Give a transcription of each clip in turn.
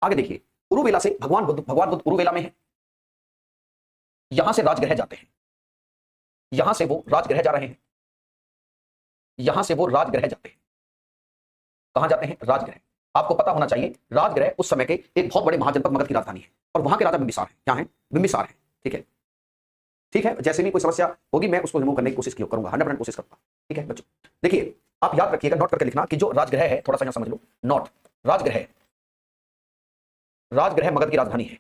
आगे देखिए, उरुवेला से भगवान बुद्ध उरुवेला में है। यहां से राजगृह जाते हैं, यहां से वो राजगृह जा रहे हैं, यहां से वो राजगृह जाते हैं। कहां जाते हैं? राजगृह। आपको पता होना चाहिए राजगृह उस समय के एक बहुत बड़े महाजनपद मगध की राजधानी है और वहां के राजा बिंबिसार है। क्या है? बिंबिसार है। ठीक है, ठीक है। जैसे भी कोई समस्या होगी मैं उसको रिमूव करने की कोशिश करूंगा, 100% कोशिश करूंगा। ठीक है बच्चों, देखिए आप याद रखिएगा, नोट करके लिखना कि जो राजगृह है, थोड़ा सा यहां समझ लो, नोट, राजगृह, राजगृह मगध की राजधानी है,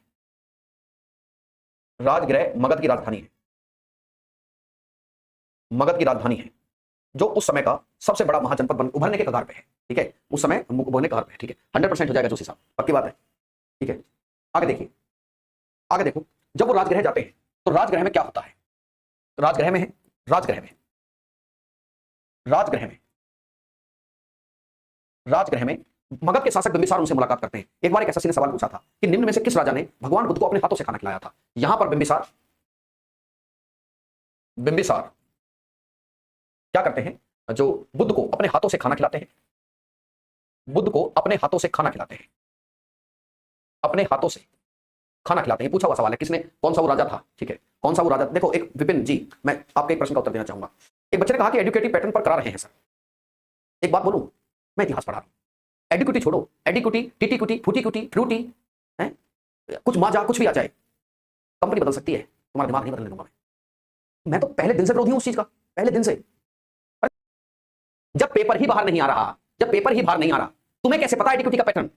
राजगृह मगध की राजधानी है, मगध की राजधानी है, जो उस समय का सबसे बड़ा महाजनपद उभरने के कगार पे है। ठीक है, उस समय उभरने के कगार पे है। ठीक है, 100% हो जाएगा जो हिसाब, पक्की बात है। ठीक है, आगे देखिए, आगे देखो, जब वो राजगृह जाते हैं तो राजगृह में क्या होता है? राजगृह में है, राजगृह में, राजगृह में, राजगृह में मगध के शासक बिंबिसार उनसे मुलाकात करते हैं। एक बार एक ऐसा सवाल पूछा था कि निम्न में से किस राजा ने भगवान बुद्ध को अपने हाथों से खाना खिलाया था? यहां पर बिंबिसार क्या करते हैं? जो बुद्ध को अपने हाथों से खाना खिलाते हैं, बुद्ध को अपने हाथों से खाना खिलाते हैं, अपने हाथों से खाना खिलाते हैं। पूछा हुआ सवाल है, किसने, कौन सा वो राजा था? ठीक है, कौन सा वो राजा? देखो, एक विपिन जी, मैं आपके एक प्रश्न का उत्तर देना चाहूंगा। एक बच्चे ने कहा कि एडुकेटिव पैटर्न पर करा रहे हैं सर। एक बात बोलूं, मैं इतिहास पढ़ा रहा हूं, एडिकुटी छोड़ो, एडिकुटी, टीटी कुटी, फूटी कुटी, फ्रूटी है, कुछ मां जा, कुछ भी आ जाए, कंपनी बदल सकती है, तुम्हारा दिमाग नहीं बदलने दूंगा मैं तो पहले दिन से विरोधी हूं उस चीज का, पहले दिन से। जब पेपर ही बाहर नहीं आ रहा, जब पेपर ही बाहर नहीं आ रहा, तुम्हें कैसे पता एडिकुटी का पैटर्न?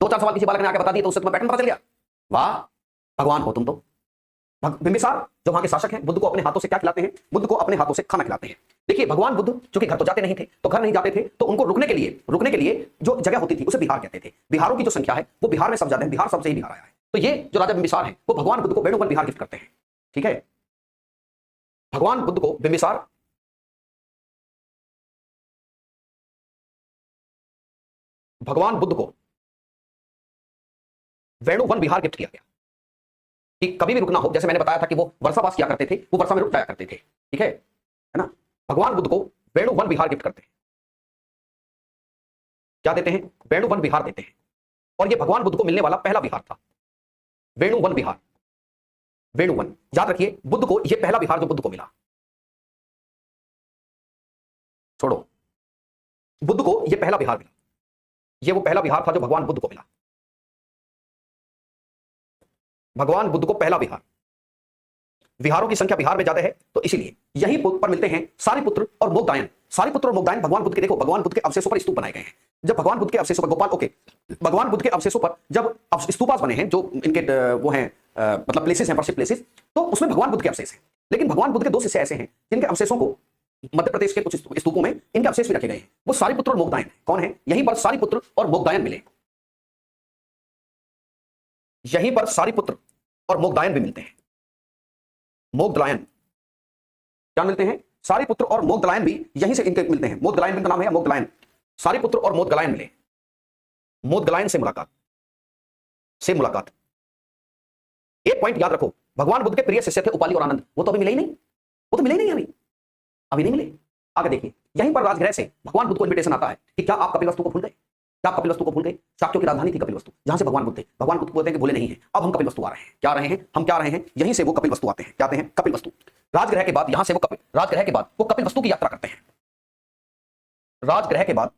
2-4 सवाल किसी बालक ने आके बता दिए तो उससे तुम्हें पैटर्न पता चल गया। वाह, भगवान हो तुम तो। बिंबिसार जो वहां के शासक हैं, बुद्ध को अपने हाथों से क्या खिलाते हैं? बुद्ध को अपने हाथों से खाना खिलाते हैं। देखिए, भगवान बुद्ध चूंकि घर तो जाते नहीं थे, तो घर नहीं जाते थे, तो उनको रुकने के लिए जो जगह होती थी उसे बिहार कहते थे। बिहारों की जो संख्या है वो बिहार में सब जाते हैं, बिहार सबसे ही बिहार आया है। तो ये जो राजा बिंबिसार है वो भगवान बुद्ध को वेणुवन बिहार गिफ्ट करते हैं। ठीक है, भगवान बुद्ध को बिंबिसार भगवान बुद्ध को वेणुवन बिहार गिफ्ट किया गया कि कभी भी रुकना हो, जैसे मैंने बताया था कि वो वर्षावास किया करते थे, वो वर्षा में रुक जाया करते थे। ठीक है ना? भगवान बुद्ध को वेणुवन बिहार गिफ्ट करते हैं। क्या देते हैं? वेणुवन बिहार देते हैं। और ये भगवान बुद्ध को मिलने वाला पहला बिहार था, वेणुवन बिहार। वेणुवन, याद रखिए, बुद्ध को ये पहला बिहार जो बुद्ध को मिला, छोड़ो, बुद्ध को ये पहला बिहार मिला, ये वो पहला बिहार था जो भगवान बुद्ध को मिला, भगवान बुद्ध को पहला बिहार। विहारों की संख्या बिहार में ज्यादा है, तो इसीलिए यही पर मिलते हैं सारिपुत्र और मोगदायन। सारिपुत्र और मोगदायन भगवान बुद्ध के, देखो, भगवान बुद्ध के अवशेषों पर स्तूप बनाए गए हैं। जब भगवान बुद्ध के अवशेषों पर, गोपाल, ओके, भगवान बुद्ध के अवशेषों पर जब स्तूपास बने हैं, जो इनके वो हैं मतलब प्लेसेस हैं, वर्शिप प्लेसेस, तो उसमें भगवान बुद्ध के अवशेष हैं। लेकिन भगवान बुद्ध के 2 शिष्य ऐसे हैं जिनके अवशेषों को मध्य प्रदेश के कुछ स्तूपों में इनके अवशेष भी रखे गए हैं। वो सारिपुत्र और मोगदायन। कौन है? यहीं पर सारिपुत्र और मोगदायन मिले, यहीं पर सारिपुत्र और मोगदायन भी मिलते हैं। मोगदलायन क्या मिलते हैं? सारिपुत्र और मोगदलायन भी यहीं से इनके मिलते हैं। मोगदलायन इनका नाम है, मोगदलायन। सारिपुत्र और मोगदलायन मिले, मोगदलायन से मुलाकात। एक पॉइंट याद रखो, भगवान बुद्ध के प्रिय शिष्य थे उपाली और आनंद, वो तो अभी मिले ही नहीं, वो तो मिले ही नहीं, अभी नहीं मिले। आगे देखिए, यहीं पर राजगृह से भगवान बुद्ध को इन्विटेशन आता है कि क्या आप कपिलवस्तु को भूल गए? क्या आप कपिलवस्तु को भूल गए? शाक्यों की राजधानी थी कपिलवस्तु, जहां से भगवान बुद्ध थे। भगवान बुद्ध बोलते हैं कि भूले नहीं है, अब हम कपिलवस्तु आ रहे हैं। क्या रहे हैं? हम क्या रहे हैं? यहीं से वो कपिलवस्तु आते हैं। क्या आते हैं? कपिलवस्तु। राजगृह के बाद, यहां से वो राजगृह के बाद वो कपिलवस्तु की यात्रा करते हैं। राजगृह के बाद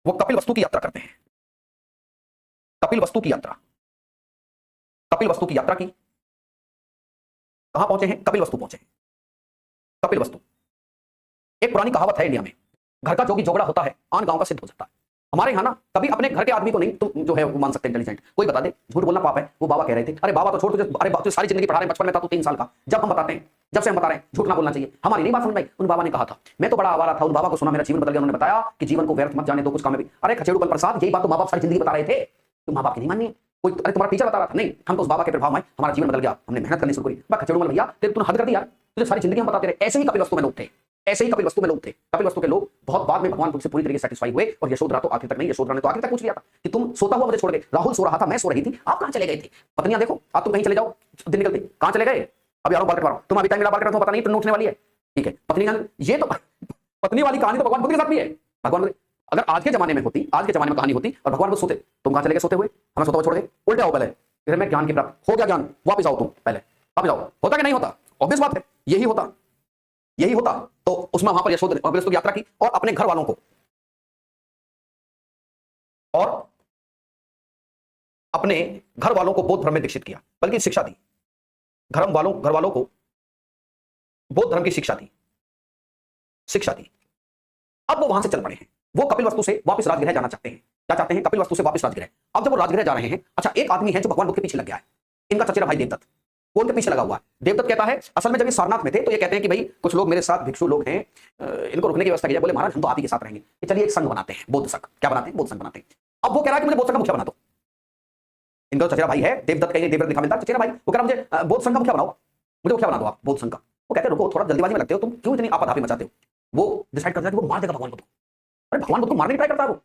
वो कपिलवस्तु की यात्रा करते हैं। कपिलवस्तु की यात्रा की, कहां पहुंचे हैं? कपिलवस्तु पहुंचे हैं। कपिलवस्तु, एक पुरानी कहावत है इंडिया में, घर का जोगी जोगड़ा होता है, आन गांव का सिद्ध हो जाता है। हमारे यहाँ ना कभी अपने घर के आदमी को नहीं तुम जो है वो मान सकते इंटेलिजेंट, कोई बता दे झूठ बोलना पाप है। वो बाबा कह रहे थे, अरे बाबा तो छोड़, तुझे अरे तुझे सारी जिंदगी पढ़ा रहे, बचपन में था तू 3 साल का, जब से हम बता रहे हैं झूठ ना बोलना चाहिए। हमारी नहीं बात समझ में आई। उन बाबा ने कहा था, मैं तो बड़ा आवारा था, उन बाबा को सुना, मेरा जीवन बदल गया। उन्होंने बताया कि जीवन को व्यर्थ मत जाने दो, कुछ काम में भी। अरे खचेड़ू बल प्रसाद, यही बात तो माँ बाप सारी जिंदगी बता रहे थे, तुम माँ बाप की नहीं माननी है। कोई, अरे तुम्हारा टीचर बता रहा था, नहीं, हम तो उस बाबा के प्रभाव में हमारा जीवन बदल गया, हमने मेहनत करनी शुरू करी। खचेड़ू मल भैया, तूने हद कर दी यार, तुझे सारी जिंदगी हम बताते रहे। ऐसे ही कपिलवस्तु में लोग थे, ऐसे ही कपिलवस्तु में लोग थे। कपिलवस्तु के लोग बहुत बाद में भगवान बुद्ध से पूरी तरीके से सेटिस्फाई हुए, और यशोधरा तो आखिर तक नहीं, यशोधरा ने तो आखिर तक पूछ लिया था कि तुम सोता हुआ मुझे छोड़ गए, राहुल सो रहा था, मैं सो रही थी, आप कहां चले गए थे? पत्नियां देखो, आप तुम कहीं चले जाओ, दिन निकलते कहां चले गए? अभी आरोप बाल कटवा रहा हूं, तुम अभी टाइम मेरा बाल कटवा, पता नहीं तुम उठने वाली है। ठीक है, पत्नी, ये तो पत्नी वाली कहानी तो भगवान बुद्ध के साथ भी है। भगवान बुद्ध, अगर आज के जमाने में होती, आज के जमाने में कहानी होती और भगवान बुद्ध सोते, तुम कहां चले गए सोते हुए? हमें सोता हुआ छोड़ गए। उल्टे आओ पहले, फिर मैं ज्ञान की प्राप्त हो गया, ज्ञान वापस आओ, तुम पहले वापस आओ। होता कि नहीं होता? ऑब्वियस बात है, यही होता, यही होता। तो उसमें वहां पर यशोद की यात्रा की और अपने घर वालों को और अपने घर वालों को बौद्ध धर्म में दीक्षित किया, बल्कि शिक्षा दी। घर वालों को बौद्ध धर्म की शिक्षा दी, शिक्षा दी। अब वो वहां से चल पड़े हैं, वो कपिलवस्तु से वापस राजगृह जाना चाहते हैं। क्या चाहते हैं? कपिलवस्तु से वापस राजगृह। अब जब वो राजगृह जा रहे हैं, अच्छा एक आदमी है जो भगवान बुद्ध के पीछे लग गया है, इनका चचेरा भाई देवदत्त, वो उनके पीछे लगा हुआ है। देवदत्त कहता है, असल में जब ये सारनाथ में थे तो ये कहते हैं कि भाई कुछ लोग मेरे साथ भिक्षु लोग हैं, इनको रुकने की व्यवस्था की जाए। बोले महाराज हम तो आप ही के साथ रहेंगे, चलिए एक संघ बनाते हैं, बौद्ध संघ। क्या बनाते हैं? बौद्ध संघ बनाते हैं। अब वो कह रहा है कि मुझे बौद्ध संघ का मुखिया बना दो। इनका चचेरा भाई है देवदत्त, कहीं देवदत्त लिखा मिलता है, चचेरा भाई, वो कह रहा मुझे बौद्ध संघ का मुखिया बनाओ, मुझे मुखिया बना दो आप बौद्ध संघ का। वो कहते हैं रुको, थोड़ा जल्दीबाजी में लगते हो तुम, क्यों इतनी आपाधापी मचाते हो? वो डिसाइड करता है कि वो मार देगा भगवान बुद्ध को। अरे भगवान बुद्ध को मारने की ट्राई करता है वो।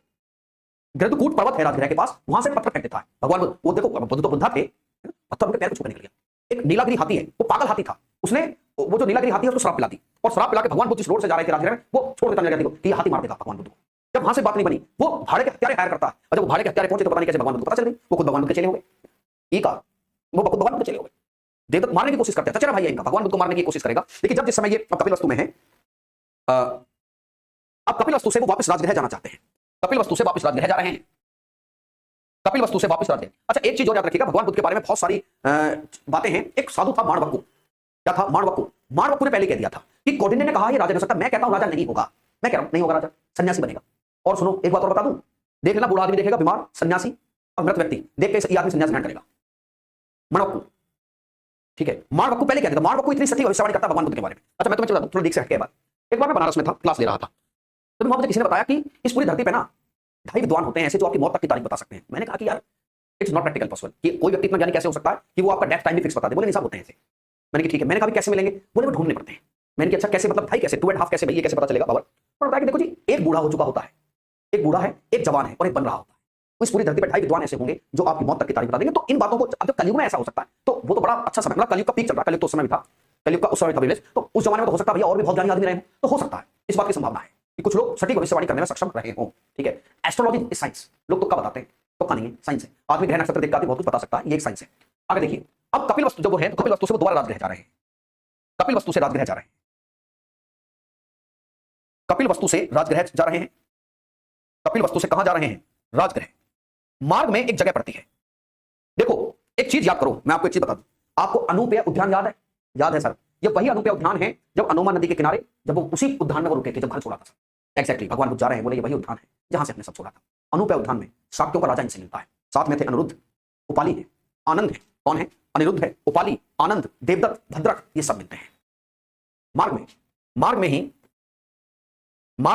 गृद्धकूट पर्वत है राजगृह के पास, वहां से पत्थर फेंक देता है भगवान बुद्ध। वो देखो बुद्ध तो बुद्धा थे, पत्थर उनके पैर को छूकर निकल गया। एक नीलागिरी हाथी है, वो पागल हाथी था, उसने वो जो नीलागिरी हाथी है उसको शराब पिला दी, और शराब पिला के भगवान बुद्ध जिस रोड से जा रहे थे राजगृह में, वो छोड़ देता नीलागिरी को कि ये हाथी मार देगा भगवान बुद्ध को। जब वहां से बात नहीं बनी, वो भाड़े के हत्यारे हायर करता है, और जब वो भाड़े के हत्यारे पहुंचे तो पता नहीं कैसे भगवान बुद्ध को पता चल गई, वो खुद भगवान बुद्ध के चेले हो गए। ये का वो खुद भगवान बुद्ध के चेले हो गए। देवदत्त मारने की कोशिश करते हैं, चचेरा भाई है इनका, भगवान बुद्ध को मारने की कोशिश करेगा। लेकिन जब जिस समय ये कपिलवस्तु में है, अब कपिलवस्तु से वो वापस राजगृह जाना चाहते हैं, कपिलवस्तु से वापस राजगृह जा रहे हैं, कपिलवस्तु से वापस राजगृह। अच्छा एक चीज और याद रखिएगा, भगवान बुद्ध के बारे में बहुत सारी बातें हैं। एक साधु था माणवक्कु, क्या था? माणवक्कु। माणवक्कु ने पहले कह दिया था कि कौंडिन्य ने कहा ये राजा हो सकता, मैं कहता हूं राजा नहीं होगा, मैं कह रहा हूं नहीं होगा राजा, सन्यासी बनेगा। और सुनो एक बात और बता दूं, देख लेना बूढ़ा आदमी देखेगा बीमार सन्यासी और मृत व्यक्ति देख के ये आदमी सन्यास ग्रहण करेगा। माणवक्कु, ठीक है, माणवक्कु पहले कह दिया। माणवक्कु इतनी सटीक भविष्यवाणी करता भगवान बुद्ध के बारे में। अच्छा मैं तुम्हें बता दूं, थोड़ा देख से हटके बात। एक बार मैं बनारस में था, क्लास ले रहा था, तो वहां मुझे किसी ने बताया कि इस पूरी धरती पे ना 2.5 विद्वान होते हैं ऐसे जो आपकी मौत तक की तारीख बता सकते हैं। मैंने कहा कि यार इट्स नॉट प्रैक्टिकल पॉसिबल कि कोई व्यक्ति इतना ज्ञानी कैसे हो सकता है कि वो आपका डेथ टाइम भी फिक्स बता दे। बोले नहीं साहब होते हैं ऐसे। मैंने कहा ठीक है। मैंने कहा कैसे मिलेंगे? बोले वो ढूंढने पड़ते हैं। मैंने कहा अच्छा कैसे, मतलब भाई कैसे 2.5 कैसे भाई, ये कैसे पता चलेगा बाबर? और बताया कि देखो जी, एक बूढ़ा हो चुका होता है, एक बूढ़ा है, एक जवान है और एक बन रहा होता है। तो इस पूरी धरती पर 2.5 विद्वान ऐसे होंगे जो आपकी मौत तक की तारीख बता देंगे। तो इन बातों को अब जब कलयुग में ऐसा हो सकता है तो वो तो बड़ा अच्छा समय, मतलब कलयुग का पीक चल रहा है, कलयुग तो उस समय भी था, कलयुग का उस समय था विलेज, तो उस जमाने में तो हो सकता है भैया और भी बहुत ज्ञानी आदमी रहे हो, तो हो सकता है, इस बात की संभावना है कि कुछ लोग सटीक भविष्यवाणी करने में सक्षम रहे हो। ठीक है, एस्ट्रोलॉजी इज साइंस, लोग तुक्का बताते हैं, तुक्का नहीं है, साइंस है। आदमी ग्रह नक्षत्र देख के बहुत कुछ बता सकता है, ये एक साइंस है। आगे देखिए, अब कपिलवस्तु जब वो है तो कपिलवस्तु से वो दोबारा राजगृह जा रहे हैं, कपिलवस्तु से राजगृह जा रहे हैं, कपिलवस्तु से राजगृह जा रहे हैं, कपिलवस्तु से कहां जा रहे हैं? राजगृह। मार्ग में एक जगह पड़ती है, देखो एक चीज याद करो, मैं आपको एक चीज बता दूं, आपको अनूपय उद्यान याद है? याद है सर, ये वही अनूपय उद्यान है जब अनोमा नदी के किनारे, जब वो उसी उद्यान में वो रुके थे जब घर छोड़ा था। एक्जैक्टली भगवान बुद्ध जा रहे हैं, बोले ये वही उद्यान है जहां से हमने सब छोड़ा था। अनूपय उद्यान में शाक्यों का राजा इनसे मिलता है, साथ में थे अनिरुद्ध, उपाली है, आनंद है। कौन है? अनिरुद्ध है, उपाली, आनंद, देवदत्त, भद्रक, ये सब मिलते हैं मार्ग में। मार्ग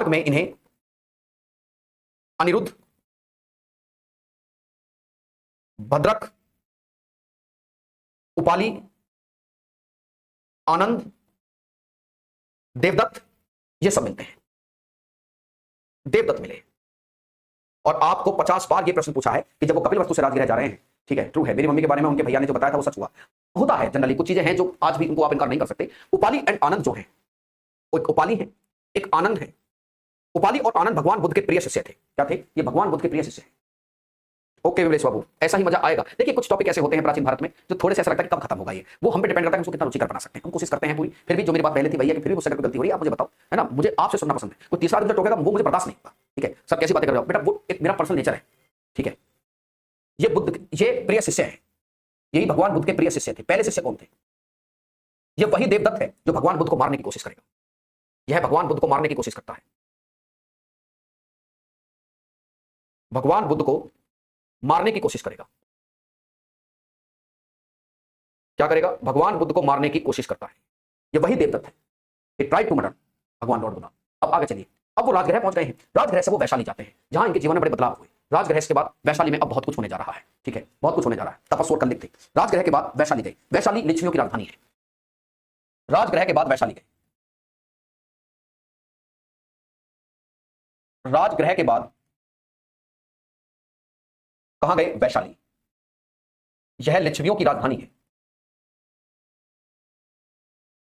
में इन्हें अनिरुद्ध, भद्रक, उपाली, आनंद, देवदत्त, ये सब मिलते हैं। देवदत्त मिले और आपको 50 बार ये प्रश्न पूछा है कि जब वो कपिलवस्तु से राजगृह जा रहे हैं, ठीक है, ट्रू है, मेरी मम्मी के बारे में उनके भैया ने जो बताया था वो सच हुआ। होता है जनरली, कुछ चीजें हैं जो आज भी उनको आप इनकार नहीं कर सकते। उपाली एंड आनंद जो है, एक उपाली है, एक आनंद है। उपाली और आनंद भगवान बुद्ध के प्रिय शिष्य थे। क्या थे? ये भगवान बुद्ध के प्रिय शिष्य हैं। ओके विमलेश बाबू, ऐसा ही मजा आएगा। देखिए कुछ टॉपिक ऐसे होते हैं प्राचीन भारत में जो थोड़े से ऐसा लगता है कि कब खत्म होगा ये, वो हम पे डिपेंड करता है कि उसको कितना रुचिकर बना सकते हैं। हम कोशिश करते हैं पूरी, फिर भी जो मेरी बात पहले थी भैया कि फिर भी मुझसे गलती हो रही है, आप मुझे बताओ, है ना, मुझे आपसे सुनना पसंद है। कोई तीसरा आदमी टोकेगा वो मुझे बर्दाश्त नहीं होगा। ठीक है, सब कैसी बातें कर रहे हो बेटा, वो एक मेरा पर्सनल नेचर है। ठीक है, ये बुद्ध, ये प्रिय शिष्य है, यही भगवान बुद्ध के प्रिय शिष्य थे। पहले शिष्य कौन थे? ये वही देवदत्त है जो भगवान बुद्ध को मारने की कोशिश करेगा। यह भगवान बुद्ध को मारने की कोशिश करता है, भगवान बुद्ध को मारने की कोशिश करेगा। क्या करेगा? भगवान बुद्ध को मारने की कोशिश करता है। ये वही देवदत्त है, he tried to murder भगवान लॉर्ड बुद्धा। अब आगे चलिए, अब वो राजगृह पहुंच गए हैं, राजगृह से वो वैशाली जाते हैं जहां इनके जीवन में बड़े बदलाव हुए। राजगृह के बाद वैशाली में अब बहुत कुछ होने जा रहा है। ठीक है, बहुत कुछ होने जा रहा है। तपस्वर कर लिखते, राजगृह के बाद वैशाली गए। वैशाली लिच्छवियों की राजधानी है। राजगृह के बाद वैशाली गए, राजगृह के बाद कहां गए? वैशाली। यह लिच्छवियों की राजधानी है,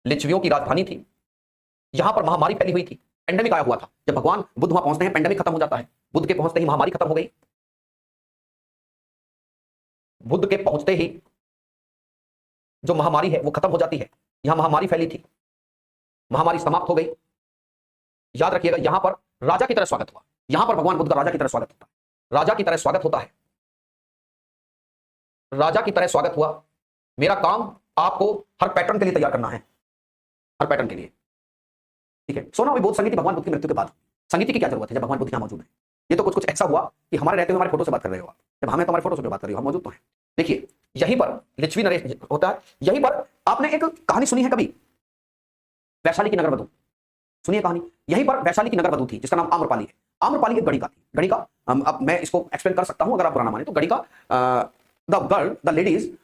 लिच्छवियों की राजधानी थी। यहां पर महामारी फैली हुई थी, पेंडेमिक आया हुआ था, जब भगवान बुद्ध वहां पहुंचते हैं पेंडेमिक खत्म हो जाता है, बुद्ध के पहुंचते ही महामारी खत्म हो गई, बुद्ध के पहुंचते ही जो महामारी है वो खत्म हो जाती है। यहां महामारी फैली थी, महामारी समाप्त हो गई। याद रखिएगा यहां पर राजा की तरह स्वागत हुआ, यहां पर भगवान बुद्ध का राजा की तरह स्वागत होता है, राजा की तरह स्वागत होता है, राजा की तरह स्वागत हुआ। मेरा काम आपको हर पैटर्न के लिए तैयार करना है, हर पैटर्न के लिए, ठीक है। सोना भी बहुत संगीति भगवान बुद्ध की मृत्यु के बाद, संगीति की क्या जरूरत है जब भगवान बुद्ध यहां मौजूद है। ये तो कुछ कुछ ऐसा हुआ कि हमारे रहते हुए हमारे फोटो से बात कर रहे हो आप, जब हमें तो हमारे फोटो से बात कर रहे हो, हम मौजूद तो हैं। देखिए यहीं पर लिच्छवी नरेश होता है, यहीं पर आपने एक कहानी सुनी है कभी, वैशाली की नगर वधु, सुनिए कहानी। यहीं पर वैशाली की नगर वधु थी जिसका नाम आम्रपाली है। आम्रपाली एक गणिका थी, गणिका, अब मैं इसको एक्सप्लेन कर सकता हूं अगर आप बुरा ना माने तो। गणिका, the girl, the ladies,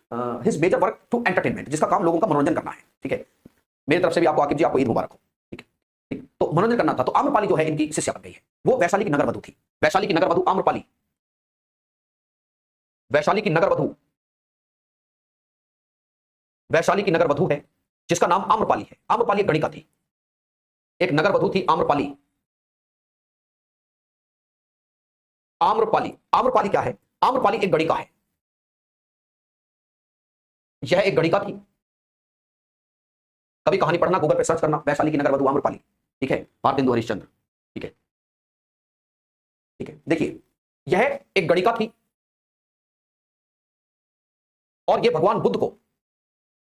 his major work to entertainment, जिसका काम लोगों का मनोरंजन करना है, ठीक है। मेरी तरफ से भी आपको आकिब जी, आपको ईद मुबारक हो, ठीक है, ठीक। तो मनोरंजन करना था, तो आम्रपाली जो है इनकी शिष्या बन गई है, वो वैशाली की नगर वधु थी। वैशाली की नगर वधु आम्रपाली, वैशाली की नगर वधु, वैशाली की नगर वधु है जिसका नाम आम्रपाली है। आम्रपाली एक गणिका थी, एक नगर वधु थी आम्रपाली। आम्रपाली, आम्रपाली क्या है? आम्रपाली एक गणिका है, यह एक गणिका थी। कभी कहानी पढ़ना, गूगल पे सर्च करना, वैशाली की नगर वधु आम्रपाली, ठीक है, भारतेंदु हरिश्चंद्र, ठीक है, ठीक है। देखिए यह एक गणिका थी और यह भगवान बुद्ध को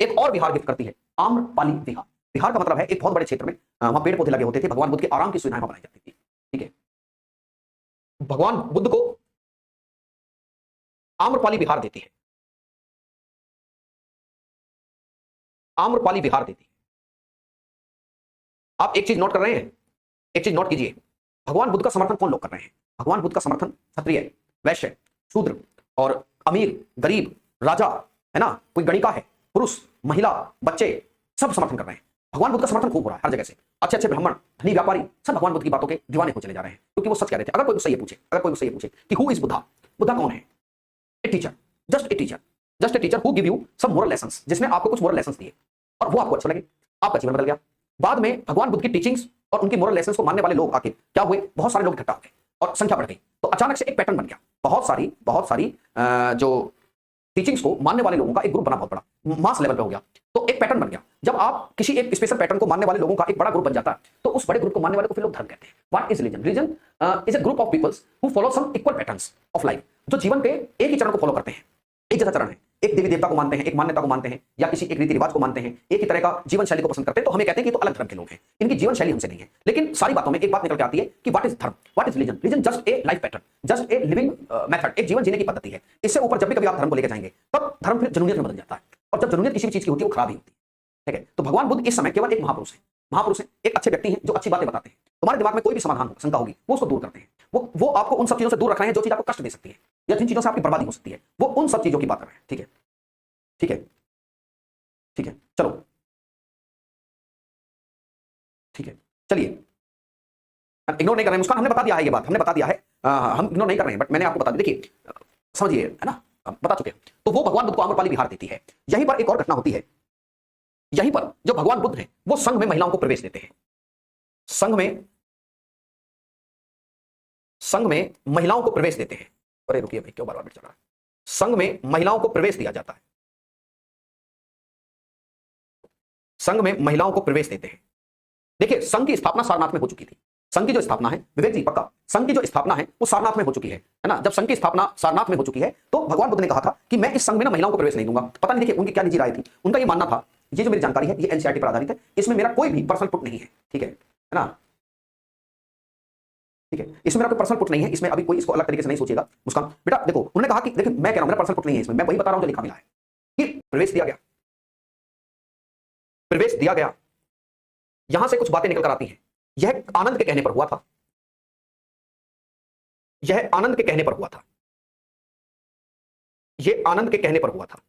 एक और विहार गिफ्ट करती है, आम्रपाली विहार। विहार का मतलब है एक बहुत बड़े क्षेत्र में वहां पेड़ पौधे लगे होते थे, भगवान बुद्ध के आराम की सुविधाएं बनाई जाती थी, ठीक है। भगवान बुद्ध को आम्रपाली विहार देती है, आम्रपाली विहार देती है। आप एक चीज नोट कर रहे हैं, एक चीज नोट कीजिए, भगवान बुद्ध का समर्थन कौन लोग कर रहे हैं? भगवान बुद्ध का समर्थन क्षत्रिय, वैश्य, शूद्र और अमीर, गरीब, राजा, है ना, कोई गणिका है, पुरुष, महिला, बच्चे, सब समर्थन कर रहे हैं। भगवान बुद्ध का समर्थन खूब हो रहा है हर जगह से। अच्छे अच्छे ब्राह्मण, धनी व्यापारी, सब भगवान बुद्ध की बातों के दीवाने हो चले जा रहे हैं, क्योंकि वो सच कह रहे थे। अगर कोई मुझसे ये पूछे, अगर कोई मुझसे ये पूछे कि हु इज बुद्धा, बुद्धा कौन है? A teacher, just a teacher, just a teacher who give you some moral lessons, जिसने आपको कुछ मोरल लेसंस दिए और वो आपको अच्छा लगे, आपका जीवन बदल गया। बाद में भगवान बुद्ध की टीचिंग्स और उनकी मोरल लेसंस को मानने वाले लोग आके क्या हुए, बहुत सारे लोग इकट्ठा हो गए और संख्या बढ़ गई। तो अचानक से एक पैटर्न बन गया, बहुत सारी जो टीचिंग्स को मानने वाले लोगों का एक ग्रुप बना, बहुत बड़ा मास लेवल पे हो गया। तो एक पैटर्न बन गया। जब आप किसी एक स्पेशल पैटर्न को मानने वाले लोगों का एक बड़ा ग्रुप बन जाता है, तो उस बड़े ग्रुप को मानने वाले को फिर लोग धर्म कहते हैं। What is religion? Religion is a group of peoples who follow some equal patterns of life, जो जीवन के एक ही चरण को फॉलो करते हैं, एक जैसा चरण है, एक देवी देवता को मानते हैं, एक मान्यता को मानते हैं, या किसी एक रीति रिवाज को मानते हैं, एक ही तरह का जीवन शैली को पसंद करते हैं, तो हमें कहते हैं कि तो अलग धर्म के लोग हैं, इनकी जीवन शैली हमसे नहीं है। लेकिन सारी बातों में एक बात निकल के आती है कि व्हाट इज धर्म, what is religion? Religion just a life pattern, just a living method, एक जीवन जीने की पद्धति है। इससे ऊपर जब भी कभी आप धर्म को लेकर जाएंगे तब धर्म फिर जुनूनियत में बदल जाता है, और जब जुनूनियत किसी भी चीज की होती है वो खराब ही होती है, ठीक है। तो भगवान बुद्ध इस समय केवल एक महापुरुष है, महापुरुष है, एक अच्छे व्यक्ति हैं जो अच्छी बातें बताते हैं। तुम्हारे दिमाग में कोई भी समाधान शंका होगी वो उसको दूर करते हैं। वो आपको उन सब चीजों से दूर रख रहे हैं जो चीज आपको कष्ट दे सकती है या जिन चीजों से आपकी बर्बादी हो सकती है, वो उन सब चीजों की बात कर रहे हैं, ठीक है, ठीक है, ठीक है। चलो ठीक है, चलिए, इग्नोर नहीं कर रहे हैं मुस्कान, हमने बता दिया है ये बात, हमने बता दिया है, हम इग्नोर नहीं कर रहे हैं, बट मैंने आपको बता दी। देखिए समझिए, है ना, बता चुके हैं। तो वो भगवान बुद्ध को आम्रपाली विहार देती है। यहीं पर एक और घटना होती है, यहीं पर जो भगवान बुद्ध हैं वो संघ में महिलाओं को प्रवेश देते हैं, संघ में महिलाओं को प्रवेश देते हैं। अरे रुकिए भाई, क्यों बार बार चल रहा है? संघ में महिलाओं को प्रवेश दिया जाता है, संघ में महिलाओं को प्रवेश देते हैं। देखिए संघ की स्थापना सारनाथ में हो चुकी थी, संघ की जो स्थापना है, विवेक जी पक्का, संघ की जो स्थापना है वो सारनाथ में हो चुकी है ना। जब संघ की स्थापना सारनाथ में हो चुकी है तो भगवान बुद्ध ने कहा था कि मैं इस संघ में ना महिलाओं को प्रवेश नहीं दूंगा। पता नहीं देखिए उनकी क्या निजी राय थी, उनका ये मानना था, ये जो मेरी जानकारी है ये एनसीईआरटी पर आधारित है, इसमें मेरा कोई भी पर्सनल पुट नहीं है, ठीक है ना, ठीक है, इसमें मेरा कोई पर्सनल पुट नहीं है, इसमें अभी कोई इसको अलग तरीके से नहीं सोचेगा। मुस्कान बेटा देखो, उन्होंने कहा कि देखिए मैं कह रहा हूं मेरा पर्सनल पुट नहीं है इसमें, मैं वही बता रहा हूं जो लिखा मिला है कि प्रवेश दिया गया, प्रवेश दिया गया। यहां से कुछ बातें निकल कर आती हैं। यह आनंद के कहने पर हुआ था, यह आनंद के कहने पर हुआ था, यह आनंद के कहने पर हुआ था।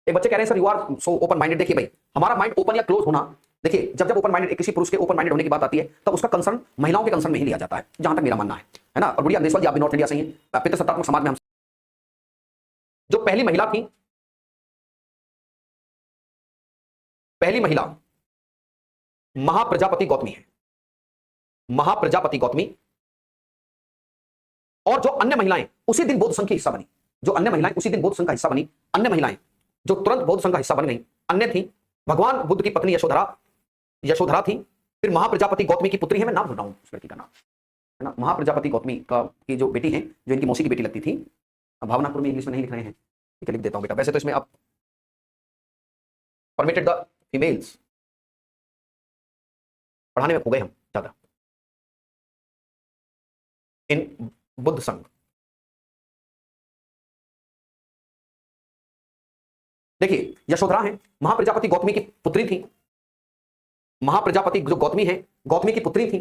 एक बच्चे कह रहे हैं sir you are so open minded. देखिए भाई, हमारा माइंड ओपन या क्लोज होना, देखिए जब ओपन माइंडेड किसी पुरुष के ओपन माइंडेड होने की बात आती है तब उसका कंसर्न महिलाओं के कंसर्न में ही लिया जाता है, जहां तक मेरा मानना है ना। और बुढ़िया देशवाल जी आप भी नॉर्थ इंडिया से ही, पितृसत्तात्मक समाज में हम जो पहली महिला थी, पहली महिला महाप्रजापति गौतमी है, महाप्रजापति गौतमी। और जो अन्य महिलाएं उसी दिन बौद्ध संघ की हिस्सा बनी, जो अन्य महिलाएं उसी दिन बौद्ध संघ का हिस्सा बनी, अन्य महिलाएं जो तुरंत बौद्ध संघ का हिस्सा बन गई, अन्य थी भगवान बुद्ध की पत्नी यशोधरा, यशोधरा थी। फिर महाप्रजापति गौतमी की पुत्री है, मैं नाम भूल रहा हूं उस लड़की का नाम, है ना, महाप्रजापति गौतमी का की जो बेटी है, जो इनकी मौसी की बेटी लगती थी। भावनापुर में इंग्लिश में नहीं लिख रहे हैं, ठीक है, लिख देता हूं बेटा। वैसे तो इसमें अब परमिटेड द फीमेल्स, पढ़ाने में खो गए हम ज्यादा, इन बुद्ध संघ। देखिए यशोधरा है, महाप्रजापति गौतमी की पुत्री थी, महाप्रजापति जो गौतमी है, गौतमी की पुत्री थी।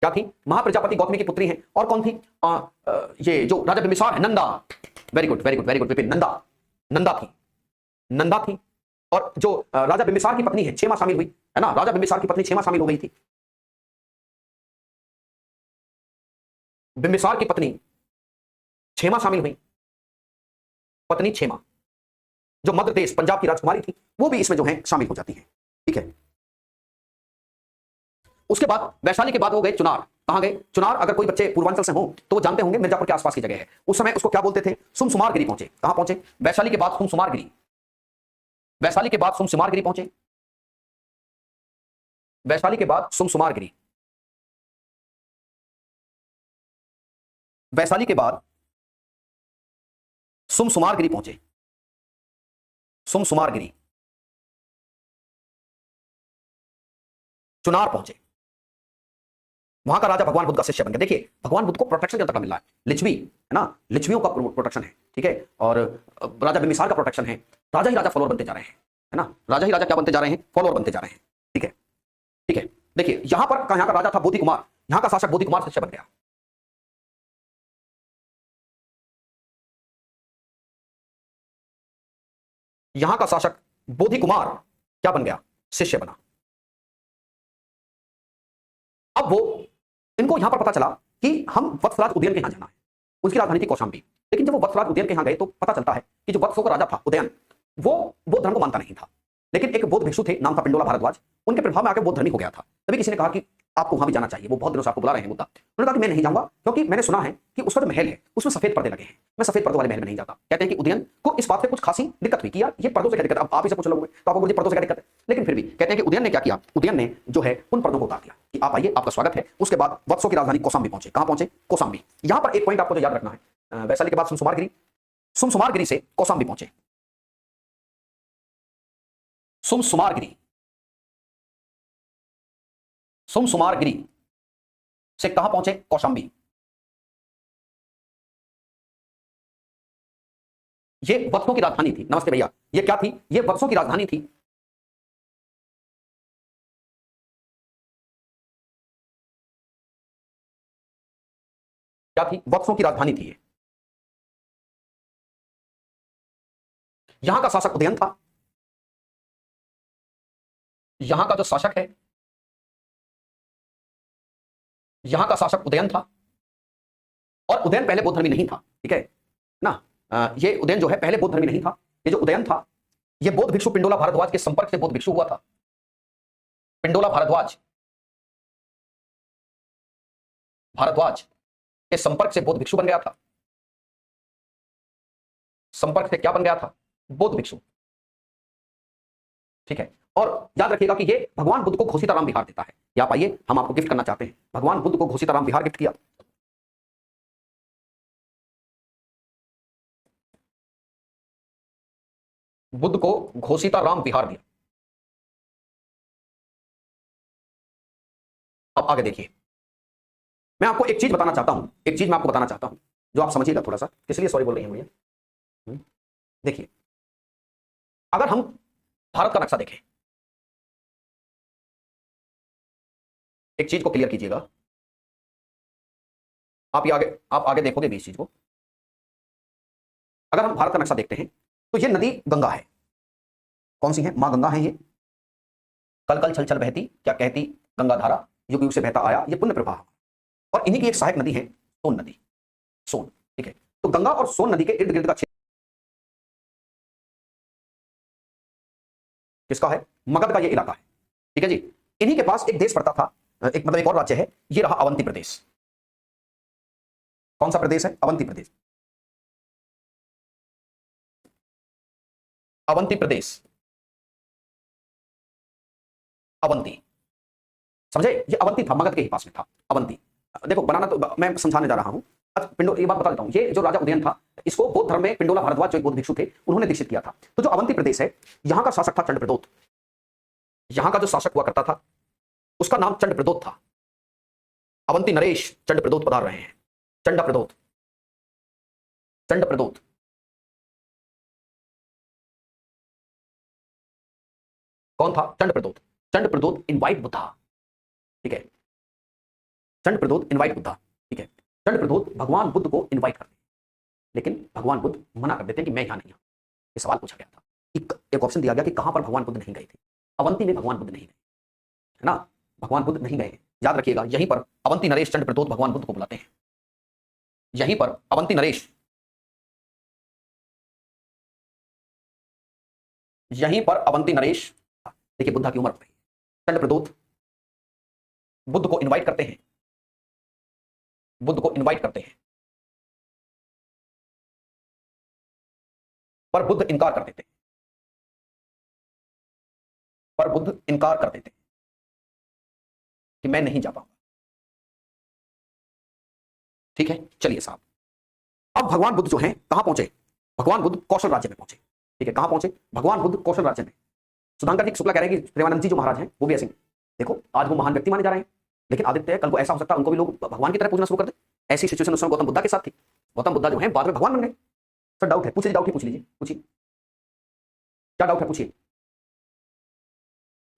क्या थी? महाप्रजापति गौतमी की पुत्री है। और कौन थी? ये जो राजा बिंबिसार है, Nanda. Very good very good very good Vipin, Nanda, Nanda थी, नंदा थी। और जो राजा बिंबिसार की पत्नी है, क्षेमा शामिल हुई, है ना, राजा बिंबिसार की पत्नी क्षेमा शामिल हो गई थी। बिंबिसार की पत्नी क्षेमा शामिल हुई, पत्नी क्षेमा, जो मध्य प्रदेश पंजाब की राजकुमारी थी, वो भी इसमें जो है शामिल हो जाती है, ठीक है। उसके बाद वैशाली के बाद वो गए चुनार। कहां गए? चुनार। अगर कोई बच्चे पूर्वांचल से हो तो वो जानते होंगे, मिर्जापुर के आसपास की जगह है। उस समय उसको क्या बोलते थे? सुमसुमारगिरी पहुंचे। कहां पहुंचे? वैशाली के बाद सुमसुमारगिरी, वैशाली के बाद सुमसुमारगिरी पहुंचे, वैशाली के बाद सुमसुमारगिरी, वैशाली के बाद सुमसुमारगिरी पहुंचे, सुमसुमारगिरी, चुनार पहुंचे। वहां का राजा भगवान बुद्ध का शिष्य बन गया। देखिए भगवान बुद्ध को प्रोटेक्शन जनता का मिल रहा है, लिच्छवी, है ना, लिच्छवियों का प्रोटेक्शन है, ठीक है। और राजा बिंबिसार का प्रोटेक्शन है। राजा ही राजा फॉलोअर बनते जा रहे हैं, है ना, राजा ही राजा क्या बनते जा रहे हैं? फॉलोअर बनते जा रहे हैं, ठीक है, ठीक है। देखिए यहां पर यहां का राजा था बोधि कुमार, यहां का शासक बोधि कुमार शिष्य बन गया। यहां का शासक बोधि कुमार क्या बन गया? शिष्य बना। अब वो, इनको यहां पर पता चला कि हम वत्सराज उदयन के यहां जाना है, उसकी राजधानी थी कौशाम्बी। लेकिन जब वो वत्सराज उदयन के यहां गए तो पता चलता है कि जो वत्सों का राजा था उदयन, वो बौद्ध धर्म को मानता नहीं था। लेकिन एक बौद्ध भिक्षु थे, नाम था पिंडोला भारद्वाज, उनके प्रभाव में आकर बौद्ध धर्मी हो गया था। तभी किसी ने कहा कि आपको वहां भी जाना चाहिए, वो बहुत दिनों से आपको बुला रहे हैं बुद्धा। उन्होंने कहा कि मैं नहीं जाऊंगा, क्योंकि मैंने सुना है कि उसका जो महल है उसमें सफेद पर्दे लगे हैं, मैं सफेद पर्दों वाले महल में नहीं जाता। कहते हैं कि उदयन को इस बात से कुछ खासी दिक्कत हुई कि यार ये पर्दों से क्या दिक्कत है। अब आप इसे पूछ लोगे तो आपको पर्दों से क्या दिक्कत है, लेकिन फिर भी कहते हैं कि उदयन ने क्या किया, उदयन ने जो है उन पर्दों को उतार दिया कि आप आइए, आपका स्वागत है। उसके बाद वत्सों की राजधानी कौशाम्बी पहुंचे। कहां पहुंचे? कौशाम्बी। यहां पर एक पॉइंट आपको जो याद रखना है, वैशाली के बाद सुमसुमारगिरी, सुमसुमारगिरी से कौशाम्बी पहुंचे, सुमसुमारगिरी, सुमसुमारगिरी से कहां पहुंचे? कौशाम्बी। ये वत्सों की राजधानी थी। नमस्ते भैया, ये क्या थी? ये वत्सों की राजधानी थी। क्या थी? वत्सों की राजधानी थी ये। यहां का शासक उदयन था, यहां का जो शासक है, यहां का शासक उदयन था। और उदयन पहले बौद्ध धर्मी नहीं था, ठीक है ना। ये उदयन जो है पहले बौद्ध धर्मी नहीं था। ये जो उदयन था, ये बौद्ध भिक्षु पिंडोला भारद्वाज के संपर्क से बौद्ध भिक्षु हुआ था। पिंडोला भारद्वाज, भारद्वाज के संपर्क से बौद्ध भिक्षु बन गया था। संपर्क से क्या बन गया था? बौद्ध भिक्षु, ठीक है। और याद रखिएगा कि ये भगवान बुद्ध को घोषिताराम विहार देता है। या आप आइए, हम आपको गिफ्ट करना चाहते हैं। भगवान बुद्ध को घोषिताराम विहार गिफ्ट किया। बुद्ध को घोषिताराम विहार दिया। अब आगे देखिए, मैं आपको एक चीज बताना चाहता हूं, एक चीज मैं आपको बताना चाहता हूं जो आप समझिएगा थोड़ा सा। किस लिए सॉरी बोल रही हैं मुझे? देखिए, अगर हम भारत का नक्शा देखें, एक चीज को क्लियर कीजिएगा, आप आगे देखोगे भी इस चीज को। अगर हम भारत का नक्शा देखते हैं तो ये नदी गंगा है। कौन सी है? मां गंगा है। ये कल कल छल छल बहती, क्या कहती गंगा धारा, युग युग से बहता आया ये पुण्य प्रवाह। और इन्हीं की एक सहायक नदी है सोन नदी, सोन, ठीक है। तो गंगा और सोन नदी के इर्द गिर्द का किसका है? मगध का ये इलाका है, ठीक है जी। इन्हीं के पास एक देश पड़ता था, एक मतलब एक और राज्य है, ये रहा अवंती प्रदेश। कौन सा प्रदेश है? अवंती प्रदेश। अवंती प्रदेश, अवंती, समझे? ये अवंती था, मगध के ही पास में था अवंती। देखो बनाना तो मैं समझाने जा रहा हूं। पिंडो, ये बात बता देता हूं, ये जो राजा उदयन था, इसको बौद्ध धर्म में पिंडोला भारद्वाज जो एक बौद्ध भिक्षु थे, उन्होंने दीक्षित किया था। तो जो अवंती प्रदेश है, यहां का शासक था चंडप्रदोत। यहां का जो शासक हुआ करता था, उसका नाम चंडप्रदोत था। अवंती नरेश चंडप्रदोत पधार रहे हैं। चंडप्रदोत, चंडप्रदोत। कौन था? चंडप्रदोत। चंडप्रदोत इनवाइट बुद्धा, ठीक है। चंडप्रदोत इनवाइट बुद्धा, ठीक है। चंडप्रदोत भगवान बुद्ध को इनवाइट करते हैं, लेकिन भगवान बुद्ध मना कर देते हैं कि मैं यहां नहीं हूं। ये सवाल पूछा गया था, एक ऑप्शन दिया गया कि कहां पर भगवान बुद्ध नहीं गए थे। अवंती में भगवान बुद्ध नहीं गए, है ना, भगवान बुद्ध नहीं गए। याद रखिएगा, यहीं पर अवंती नरेश चंडप्रदोत भगवान बुद्ध को बुलाते हैं। यहीं पर अवंती नरेश, यहीं पर अवंती नरेश, देखिए बुद्धा की उम्र पर चंडप्रदोत बुद्ध को इनवाइट करते हैं, बुद्ध को इनवाइट करते हैं, पर बुद्ध इनकार कर देते हैं, पर बुद्ध इनकार कर देते हैं कि मैं नहीं जा पाऊंगा। ठीक है, चलिए साहब। अब भगवान बुद्ध जो हैं कहां पहुंचे? भगवान बुद्ध कौशल राज्य में पहुंचे, ठीक है। कहां पहुंचे? भगवान बुद्ध कौशल राज्य में। सुधांकर जी शुक्ला कह रहे हैं कि प्रेमानंद जी जो महाराज हैं वो भी ऐसे। देखो आज वो महान व्यक्ति माने जा रहे हैं, लेकिन आदित्य कल को ऐसा हो सकता है उनको भी लोग भगवान की तरह पूजना शुरू कर दे। ऐसी सिचुएशन उस समय गौतम बुद्धा के साथ थी। गौतम बुद्धा जो है बाद में भगवान बन गए। सर डाउट है, पूछिए, डाउट ही पूछ लीजिए, पूछिए क्या डाउट है, पूछिए।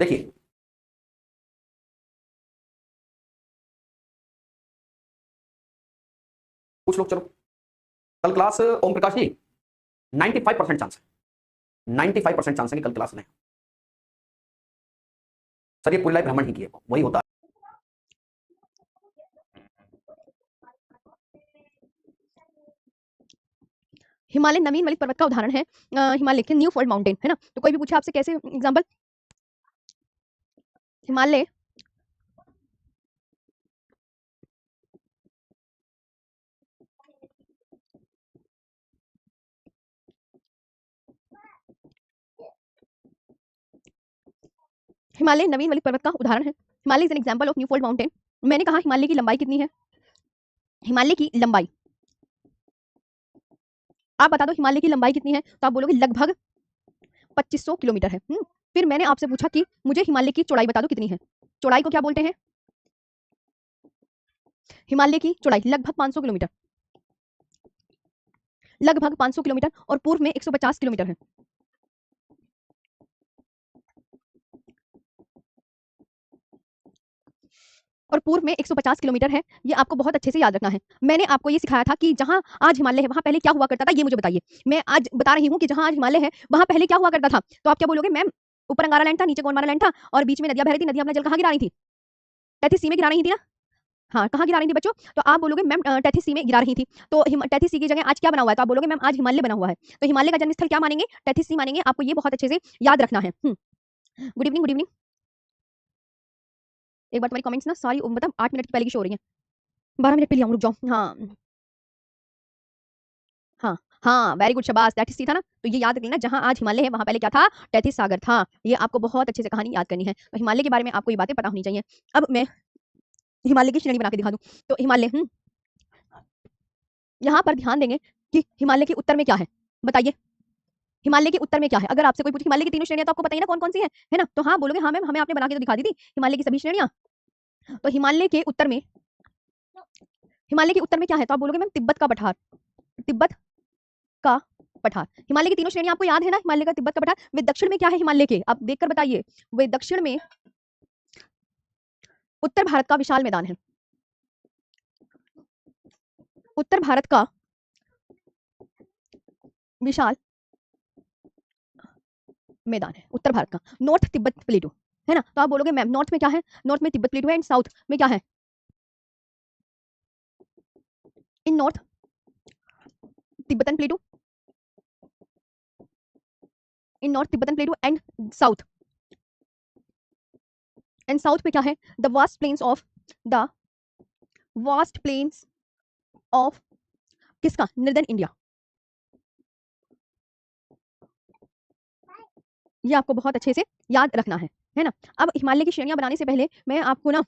देखिए पूछ लो, चलो। कल क्लास ओम प्रकाश जी 95% चांस है, 95% चांस है कि कल क्लास नहीं। सर ये पूरी लाइफ भ्रमण ही किए, वही होता है। हिमालय नवीन मलिक पर्वत का उदाहरण है। हिमालय के न्यू फोल्ड माउंटेन, है ना। तो कोई भी पूछे आपसे कैसे एग्जांपल, हिमालय हिमालय नवीन मलिक पर्वत का उदाहरण है। Himalaya is an example of new fold mountain. मैंने कहा हिमालय की लंबाई कितनी है? हिमालय की लंबाई, आप बता दो हिमालय की लंबाई कितनी है, तो आप बोलोगे लगभग 2500 किलोमीटर है। फिर मैंने आपसे पूछा कि मुझे हिमालय की चौड़ाई बता दो कितनी है। चौड़ाई को क्या बोलते हैं? हिमालय की चौड़ाई लगभग 500 किलोमीटर, लगभग 500 किलोमीटर, और पूर्व में 150 किलोमीटर है। और पूर्व में 150 किलोमीटर है। ये आपको बहुत अच्छे से याद रखना है। मैंने आपको ये सिखाया था कि जहां आज हिमालय है वहां पहले क्या हुआ करता था, ये मुझे बताइए। मैं आज बता रही हूँ कि जहां आज हिमालय है वहां पहले क्या हुआ करता था। तो आप क्या बोलोगे? मैम ऊपर अंगारा लैंड था, नीचे गोंडवाना लैंड था, और बीच में नदियां बह रही थी। नदियां अपना जल कहाँ गिरा रही थी? तैतीस सी में गिरा रही थी ना। हाँ, कहाँ गिरा रही थी बच्चों? तो आप बोलोगे मैम तैतीस सी में गिरा रही थी। तो तैतीस सी की जगह आज क्या बना हुआ है? तो आप बोलोगे मैम आज हिमालय बना हुआ है। तो हिमालय का जन्मस्थल क्या मानेंगे? तैतीस सी मानेंगे। आपको ये बहुत अच्छे से याद रखना है। Good evening, good evening. एक बार तुम्हारी कमेंट्स ना सारी मतलब 8 मिनट की पहले की शो हो रही है। 12 मिनट पे लिया हूँ, रुक जाओ। हाँ हाँ हाँ, वेरी गुड, शाबाश। तैतीस सी था ना, तो ये याद रखना जहां आज हिमालय है वहां पहले क्या था? तैतीस सागर था। ये आपको बहुत अच्छे से कहानी याद करनी है। तो हिमालय के बारे में आपको ये बातें पता होनी चाहिए। अब मैं हिमालय की श्रेणी बना के दिखा दूं। तो हिमालय यहाँ पर ध्यान देंगे कि हिमालय के उत्तर में क्या है, बताइए। हिमालय के उत्तर में क्या है? अगर आपसे कोई पूछे हिमालय की तीनों श्रेणियां, तो आपको बताइए ना कौन कौन सी है ना। तो हाँ बोलोगे, हाँ मैम हमें आपने बना के तो दिखा दी थी हिमालय की सभी श्रेणियां। तो हिमालय के उत्तर में, हिमालय के उत्तर में क्या है? तो आप बोलोगे मैम तिब्बत का पठार, तिब्बत का पठार। हिमालय की तीनों श्रेणियां आपको याद है ना, हिमालय का, तिब्बत का पठार। वे दक्षिण में क्या है हिमालय के? आप देखकर बताइए। वे दक्षिण में उत्तर भारत का विशाल मैदान है। उत्तर भारत का विशाल मैदान है उत्तर भारत का, नॉर्थ तिब्बत प्लेटू, है ना। तो आप बोलोगे मैम नॉर्थ में क्या है? नॉर्थ में तिब्बत प्लेटू है, एंड साउथ में क्या है? In north Tibetan plateau, in north Tibetan plateau and south and south पे क्या है, द वास्ट प्लेन्स ऑफ किसका, नॉर्दर्न इंडिया। ये आपको बहुत अच्छे से याद रखना है ना। अब हिमालय की श्रेणियां बनाने से पहले मैं आपको ना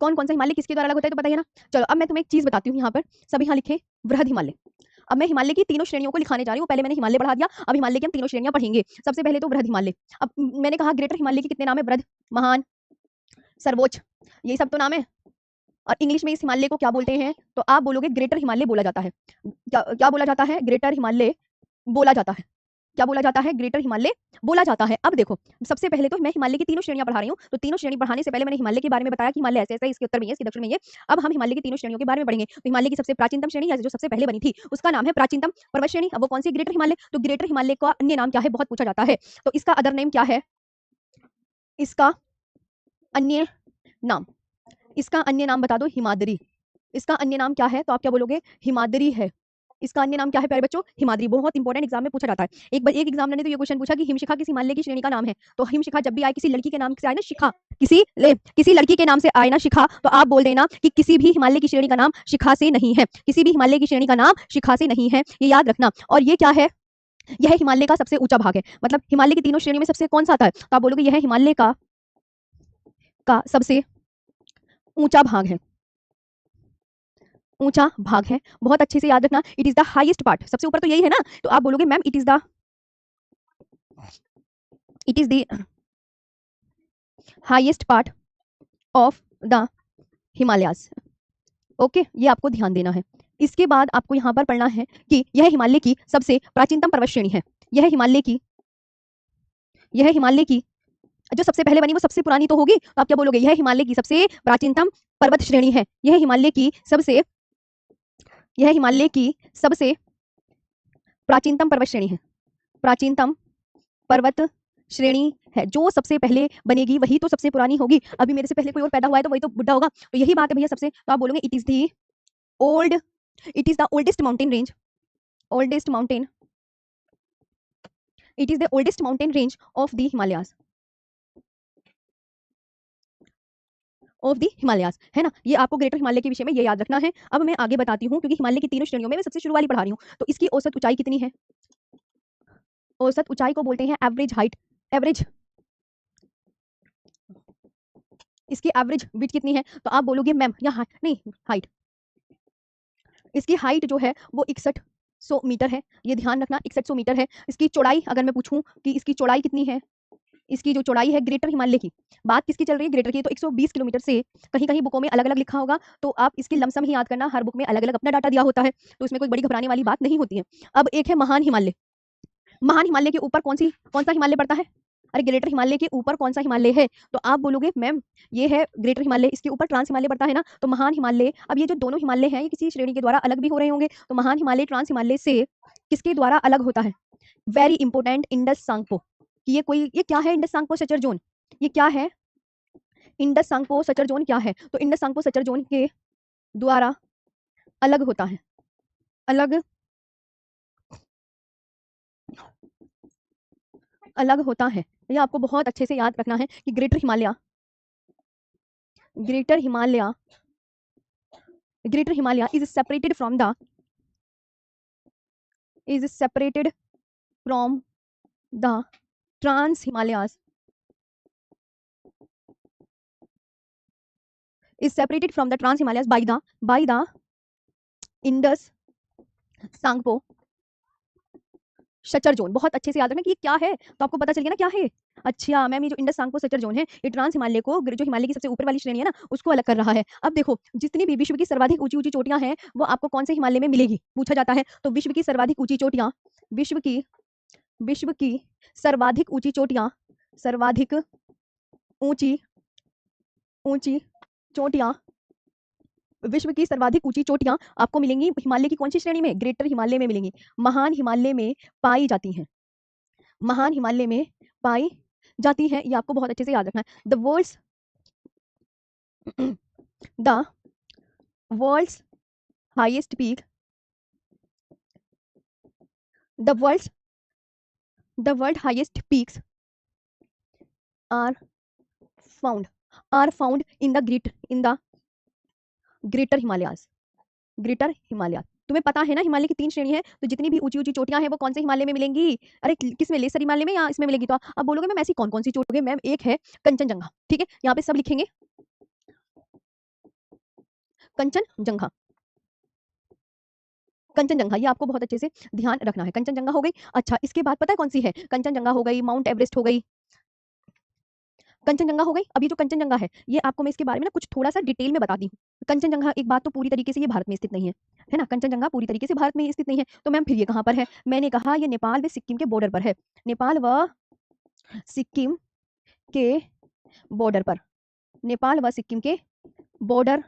कौन कौन सा हिमालय किसके द्वारा अलग होता है तो बताइए ना। चलो अब मैं तुम्हें एक चीज बताती हूँ, यहाँ पर सभी यहाँ लिखे वृहद हिमालय। अब मैं हिमालय की तीनों श्रेणियों को लिखाने जा रही हूँ। पहले मैंने हिमालय पढ़ा दिया, अब हिमालय की हम तीनों श्रेणियां पढ़ेंगे। सबसे पहले तो वृहद हिमालय। अब मैंने कहा ग्रेटर हिमालय के कितने नाम है, वृहद, महान, सर्वोच्च, ये सब तो नाम है। और इंग्लिश में इस हिमालय को क्या बोलते हैं, तो आप बोलोगे ग्रेटर हिमालय बोला जाता है। क्या क्या बोला जाता है, ग्रेटर हिमालय बोला जाता है। क्या बोला जाता है, ग्रेटर हिमालय बोला जाता है। अब देखो सबसे पहले तो मैं हिमालय की तीनों श्रेणियां पढ़ा रही हूँ, तो तीनों श्रेणी पढ़ाने से पहले मैंने हिमालय के बारे में बताया कि हिमालय ऐसे ऐसे है, इसके उत्तर में ये, इसके दक्षिण में ये। अब हम हिमालय की तीनों श्रेणियों के बारे में पढ़ेंगे। तो हिमालय की सबसे प्राचीनतम श्रेणी या जो सबसे पहले बनी थी उसका नाम है प्राचीनतम पर्वत श्रेणी। अब वो कौन सी, ग्रेटर हिमालय। तो ग्रेटर हिमालय का अन्य नाम क्या है, बहुत पूछा जाता है, तो इसका अदर नेम क्या है, इसका अन्य नाम, इसका अन्य नाम बता दो, हिमाद्री। इसका अन्य नाम क्या है, तो आप क्या बोलोगे, हिमाद्री है। इसका अन्य नाम क्या है प्यारे बच्चों, हिमाद्री। बहुत इंपॉर्टेंट एग्जाम में पूछा जाता है। एक एग्जामिनर ने तो ये क्वेश्चन पूछा कि हिमशिखा किस हिमालय की श्रेणी का नाम है। तो हिमशिखा जब भी आए किसी लड़की के नाम से आए ना, शिखा, किसी लड़की के नाम से आए ना शिखा, तो आप बोल देना कि किसी भी हिमालय की श्रेणी का नाम शिखा से नहीं है, किसी भी हिमालय की श्रेणी का नाम शिखा से नहीं है, ये याद रखना। और ये क्या है, यह हिमालय का सबसे ऊंचा भाग है। मतलब हिमालय की तीनों श्रेणियों में सबसे कौन सा आता है, तो आप बोलोगे यह हिमालय का सबसे ऊंचा भाग है, ऊंचा भाग है। बहुत अच्छे से याद रखना, it is the highest part. सबसे ऊपर तो यही है ना, तो आप बोलोगे ma'am it is the highest part of the Himalayas. Okay, ये आपको ध्यान देना है। इसके बाद आपको यहाँ पर पढ़ना है कि यह हिमालय की सबसे प्राचीनतम पर्वत श्रेणी है। यह हिमालय की जो सबसे पहले बनी वो सबसे पुरानी तो होगी, तो आप क्या बोलोगे, यह हिमालय की सबसे प्राचीनतम पर्वत श्रेणी है। यह हिमालय की सबसे प्राचीनतम पर्वत श्रेणी है। प्राचीनतम पर्वत श्रेणी है। जो सबसे पहले बनेगी वही तो सबसे पुरानी होगी। अभी मेरे से पहले कोई और पैदा हुआ है तो वही तो बुढ़ा होगा। तो यही बात है भैया सबसे, तो आप बोलोगे it is the oldest mountain range, it is the oldest mountain range of the Himalayas, है ना। ये आपको ग्रेटर हिमालय के विषय में ये याद रखना है। अब मैं आगे बताती हूँ, क्योंकि हिमालय की तीनों श्रेणियों में मैं सबसे शुरू वाली पढ़ा रही हूँ। तो इसकी औसत ऊंचाई कितनी है, औसत ऊंचाई को बोलते हैं एवरेज हाइट, इसकी एवरेज विड्थ कितनी है, तो आप बोलोगे मैम यहाँ नहीं, हाइट, इसकी हाइट जो है वो 6100 मीटर है। ये ध्यान रखना 6100 मीटर है। इसकी चौड़ाई अगर मैं पूछूं कि इसकी चौड़ाई कितनी है, इसकी जो चौड़ाई है ग्रेटर हिमालय की, बात किसकी चल रही है, ग्रेटर की, तो 120 किलोमीटर से, कहीं कहीं बुकों में अलग अलग लिखा होगा, तो आप इसकी लमसम ही याद करना, हर बुक में अलग अलग अपना डाटा दिया होता है, तो इसमें कोई बड़ी घबराने वाली बात नहीं होती है। अब एक है महान हिमालय। महान हिमालय के ऊपर कौन सा हिमालय पड़ता है, अरे ग्रेटर हिमालय के ऊपर कौन सा हिमालय है, तो आप बोलोगे मैम ये है ग्रेटर हिमालय, इसके ऊपर ट्रांस हिमालय पड़ता है ना, तो महान हिमालय। अब ये जो दोनों हिमालय हैं ये किसी श्रेणी के द्वारा अलग भी हो रहे होंगे, तो महान हिमालय ट्रांस हिमालय से किसके द्वारा अलग होता है, वेरी इंपोर्टेंट, इंडस सांगपो। ये क्या है, इंडस सांगपो सचर जोन, ये क्या है, इंडस सांगपो सचर जोन क्या है, तो इंडस सांगपो सचर जोन के द्वारा अलग होता है, अलग होता है। ये आपको बहुत अच्छे से याद रखना है कि greater Himalaya is separated from the trans Himalayas, is separated from the trans Himalayas by the Indus Tsangpo suture zone. बहुत अच्छे से याद रखना कि ये क्या है, तो आपको पता चल गया ना क्या है। अच्छा मैम, ये जो इंडस सांगपो सचर जोन है ये ट्रांस हिमालय को, जो हिमालय की सबसे ऊपर वाली श्रेणी है ना, उसको अलग कर रहा है। अब देखो जितनी भी विश्व की सर्वाधिक ऊंची ऊंची चोटियां हैं वो आपको कौन से हिमालय में मिलेगी, पूछा जाता है। तो विश्व की सर्वाधिक ऊंची चोटियां, विश्व की सर्वाधिक ऊंची चोटियां, सर्वाधिक ऊंची चोटियां, विश्व की सर्वाधिक ऊंची चोटियां आपको मिलेंगी हिमालय की कौन सी श्रेणी में, ग्रेटर हिमालय में मिलेंगी, महान हिमालय में पाई जाती हैं, महान हिमालय में पाई जाती है। ये आपको बहुत अच्छे से याद रखना है। The world's highest peak, the world highest peaks are found in the greater Himalayas. Greater Himalaya, तुम्हें पता है ना हिमालय की 3 श्रेणी है, तो जितनी भी ऊंची ऊंची चोटियां हैं वो कौन से हिमालय में मिलेंगी? अरे किस में, लेसर हिमालय में या इसमें मिलेगी? तो अब बोलोगे मैम ऐसी कौन कौन सी चोटी है? मैम एक है कंचनजंगा, ठीक है, यहाँ पे सब लिखेंगे कंचनजंगा। कंचनजंगा ये आपको बहुत अच्छे से ध्यान रखना है। कंचनजंगा हो गई। अच्छा, इसके बाद पता है कौन सी है? कंचनजंगा हो गई, माउंट एवरेस्ट हो गई, कंचनजंगा हो गई। अब ये जो कंचनजंगा है, ये आपको मैं इसके बारे में ना कुछ थोड़ा सा डिटेल में बता दी हूँ। कंचनजंगा एक बात तो पूरी तरीके से ये भारत में स्थित नहीं है ना? कंचनजंगा पूरी तरीके से भारत में स्थित नहीं है, तो मैम फिर ये कहाँ पर है? मैंने कहा ये नेपाल व सिक्किम के बॉर्डर पर है। नेपाल व सिक्किम के बॉर्डर पर, नेपाल व सिक्किम के बॉर्डर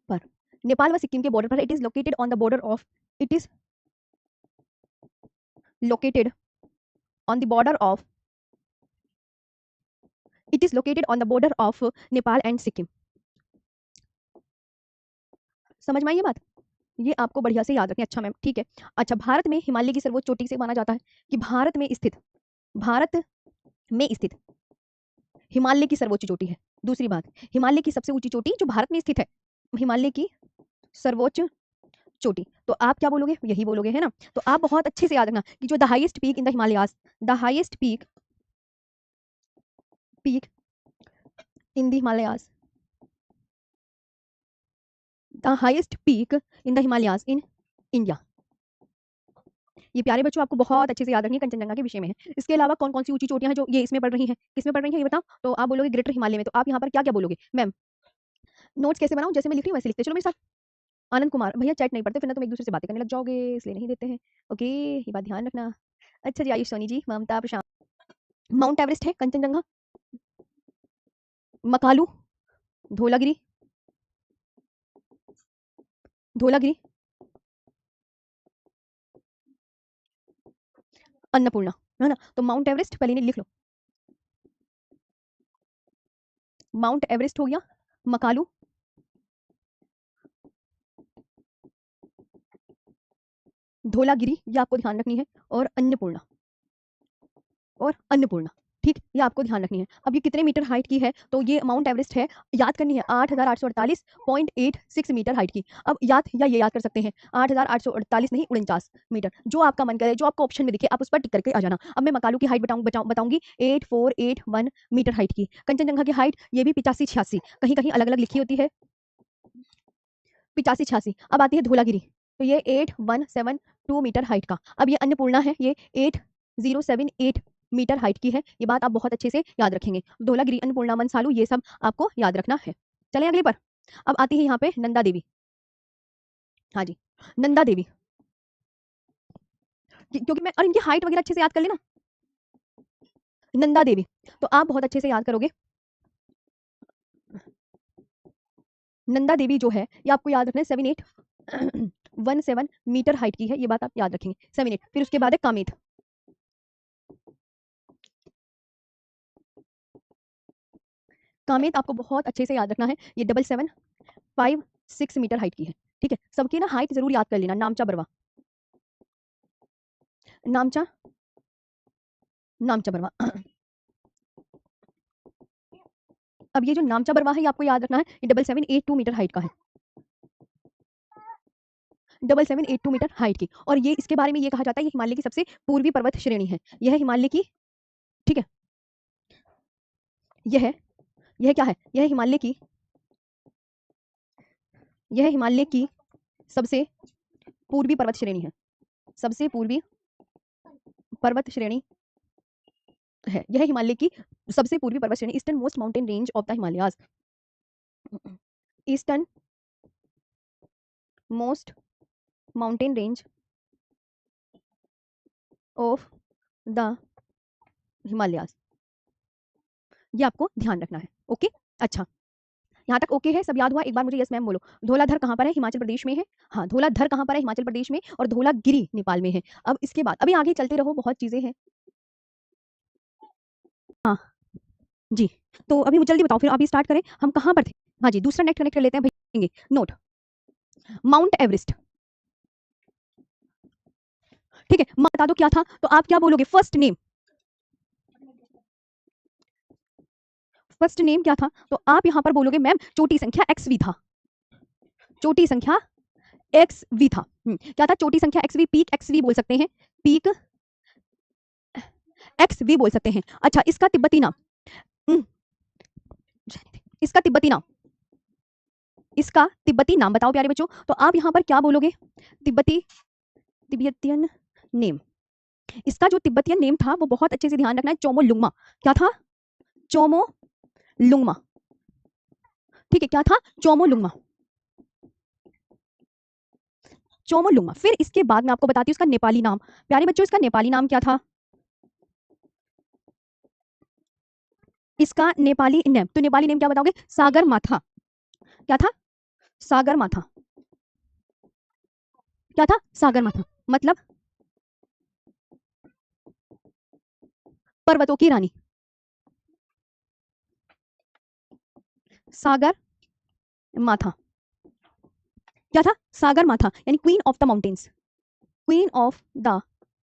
पर, नेपाल व सिक्किम के बॉर्डर पर। It is located on the border of, it is located on the border of, it is located on the border of Nepal and Sikkim. समझ में आई ये बात? ये आपको बढ़िया से याद रखें। अच्छा मैम ठीक है। अच्छा, भारत में हिमालय की सर्वोच्च चोटी से माना जाता है कि भारत में स्थित हिमालय की सर्वोच्च चोटी है। दूसरी बात, हिमालय की सबसे ऊंची चोटी जो भारत में स्थित है, हिमालय की सर्वोच्च चोटी, तो आप क्या बोलोगे? यही बोलोगे, है ना? तो आप बहुत अच्छे से याद रखना कि जो the highest peak in the Himalayas, the highest peak in the Himalayas, the highest peak in the Himalayas in India. ये प्यारे बच्चों आपको बहुत अच्छे से याद रखनी है, कंचनजंगा के विषय में है। इसके अलावा कौन कौन सी ऊंची चोटियां हैं जो ये इसमें पड़ रही हैं? किसमें पड़ रही हैं ये बताओ? तो आप बोलोगे ग्रेटर हिमालय में। तो आप यहाँ पर क्या क्या बोलोगे? मैम नोट्स कैसे बनाऊं? जैसे मैं लिख रही हूँ वैसे लिखते चलो मेरे साथ। आनंद कुमार भैया चैट नहीं पढ़ते, फिर ना तुम एक दूसरे से बातें करने लग जाओगे, इसलिए नहीं देते हैं। ओके, ये बात ध्यान रखना। अच्छा जी, आयुष सोनी जी, ममता प्रशांत। माउंट एवरेस्ट है, कंचनजंगा, मकालू, धोलागिरी, धोलागिरी, अन्नपूर्णा, है ना? तो माउंट एवरेस्ट पहले नहीं लिख लो, माउंट एवरेस्ट हो गया, मकालू, धोलागिरी, ये आपको ध्यान रखनी है, और अन्नपूर्णा, और अन्नपूर्णा, ठीक, ये आपको ध्यान रखनी है। अब ये कितने मीटर हाइट की है? तो ये माउंट एवरेस्ट है, याद करनी है 8848.86 मीटर हाइट की। अब याद या ये याद कर सकते हैं 8848 नहीं 49 मीटर, जो आपका मन करे, जो आपको ऑप्शन में दिखे आप उस पर टिक करके आ जाना। अब मैं मकालू की हाइट बताऊंगी 8481 मीटर हाइट की। कंचनजंगा की हाइट ये भी 85-86, कहीं कहीं अलग अलग लिखी होती है, 85-86। अब आती है धोलागिरी, तो ये 8172 मीटर हाइट का। अब ये अन्नपूर्णा है, ये 8078 मीटर हाइट की है। ये बात आप बहुत अच्छे से याद रखेंगे। धोलागिरी, अन्नपूर्णा, मनसालू, ये सब आपको याद रखना है। चलें अगले पर। अब आती है यहाँ पे नंदा देवी। हाँ जी, नंदा देवी, क्योंकि मैं और इनकी हाइट वगैरह अच्छे से याद कर लेना। नंदा देवी, तो आप बहुत अच्छे से याद करोगे। नंदा देवी जो है ये आपको याद रखना है 7817 मीटर हाइट की है, ये बात आप याद रखेंगे 78। फिर उसके बाद है कामेत, कामेत आपको बहुत अच्छे से याद रखना है, ये 7756 मीटर हाइट की है, ठीक है। सबकी ना हाइट जरूर याद कर लेना। नामचा बरवा, नामचा, नामचा बरवा। अब ये जो नामचा बरवा है ये आपको याद रखना है, ये 7782 मीटर हाइट का है, 7782 मीटर हाइट की। और ये इसके बारे में ये कहा जाता है ये हिमालय की सबसे पूर्वी पर्वत श्रेणी है। यह हिमालय की, ठीक है, यह क्या है? यह हिमालय की, यह हिमालय की सबसे पूर्वी पर्वत श्रेणी है, सबसे पूर्वी पर्वत श्रेणी है। यह हिमालय की सबसे पूर्वी पर्वत श्रेणी, eastern most mountain range of the Himalayas, eastern most mountain range of the Himalayas, ये आपको ध्यान रखना है। ओके, अच्छा, यहाँ तक ओके है, सब याद हुआ? एक बार मुझे यस मैम बोलो। धौलाधर कहाँ पर है? हिमाचल प्रदेश में है। हाँ, धौलाधर कहाँ पर है? हिमाचल प्रदेश में। और धौलागिरी नेपाल में है। अब इसके बाद अभी आगे चलते रहो, बहुत चीजें हैं। हाँ जी, तो अभी मुझे जल्दी बताओ, फिर अभी स्टार्ट करें। हम कहाँ पर थे? हाँ जी, दूसरा नेट कनेक्ट कर लेते हैं भाई। नोट, माउंट एवरेस्ट, ठीक है, बता दो क्या था, तो आप क्या बोलोगे? फर्स्ट नेम, फर्स्ट नेम क्या था, तो आप यहाँ पर बोलोगे मैम चोटी संख्या XV था, चोटी संख्या XV था। क्या था, चोटी संख्या XV, पीक XV बोल सकते हैं, पीक XV बोल सकते हैं। अच्छा, इसका तिब्बती नाम, इसका तिब्बती नाम, इसका तिब्बती नाम बताओ प्यारे बच्चों। तो आप यहाँ पर क्या बोलोगे, तिब्बतियन नेम। इसका जो तिब्बतियन नेम था वो बहुत अच्छे से ध्यान रखना है, चोमो लुंगमा। क्या था, चोमो लुंगमा। ठीक है, क्या था, चोमो लुंगमा, चोमो लुंगमा। फिर इसके बाद मैं आपको बताती हूँ इसका नेपाली नाम। प्यारे बच्चों, इसका नेपाली नाम क्या था, इसका नेपाली नेम, तो नेपाली नेम क्या बताओगे, सागर माथा। क्या था, सागर माथा। क्या था, सागर माथा, मतलब पर्वतों की रानी, सागर माथा। क्या था, सागर माथा, यानी queen of the mountains, queen of the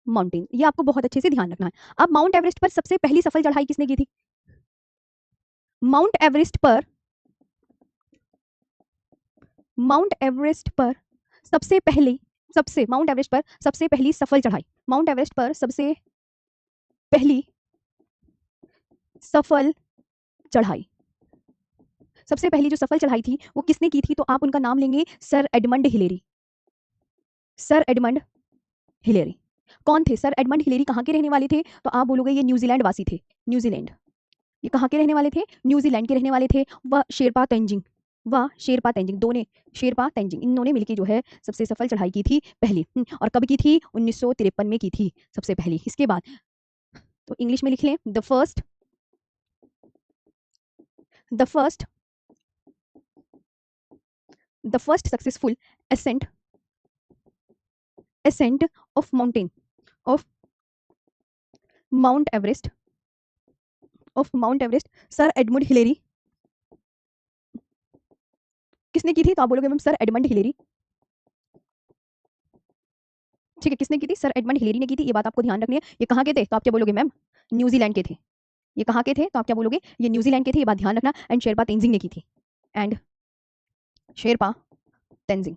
mountain. ये आपको बहुत अच्छे से ध्यान रखना है। अब माउंट एवरेस्ट पर सबसे पहली सफल चढ़ाई किसने की थी, माउंट एवरेस्ट पर, माउंट एवरेस्ट पर सबसे पहली, माउंट एवरेस्ट पर सबसे पहली सफल चढ़ाई, माउंट एवरेस्ट पर सबसे पहली सफल चढ़ाई, सबसे पहली जो सफल चढ़ाई थी वो किसने की थी, तो आप उनका नाम लेंगे sir Edmund Hillary, sir Edmund Hillary. कौन थे सर एडमंड हिलेरी, कहाँ के रहने वाले थे, तो आप बोलोगे ये न्यूजीलैंड वासी थे, न्यूजीलैंड। ये कहाँ के रहने वाले थे, न्यूजीलैंड के रहने वाले थे। वह शेरपा तेंजिंग, वह शेरपा तेंजिंग, दोनों शेरपा तेंजिंग, इन्होंने मिलकर जो है सबसे सफल चढ़ाई की थी पहली। और कब की थी, 1953 में की थी सबसे पहली। इसके बाद तो इंग्लिश में लिख लें, the first successful ascent of mountain of Mount Everest, sir Edmund Hillary. किसने की थी, तो आप बोलोगे मैम सर एडमंड हिलेरी। ठीक है, किसने की थी, सर एडमंड हिलेरी ने की थी। ये बात आपको ध्यान रखनी है। ये कहाँ के थे, तो आप क्या बोलोगे मैम, न्यूजीलैंड के थे। ये कहाँ के थे, तो आप क्या बोलोगे, ये न्यूजीलैंड के थे। ये बात ध्यान रखना। एंड शेरपा तेंजिंग ने की थी, एंड शेरपा तेंजिंग।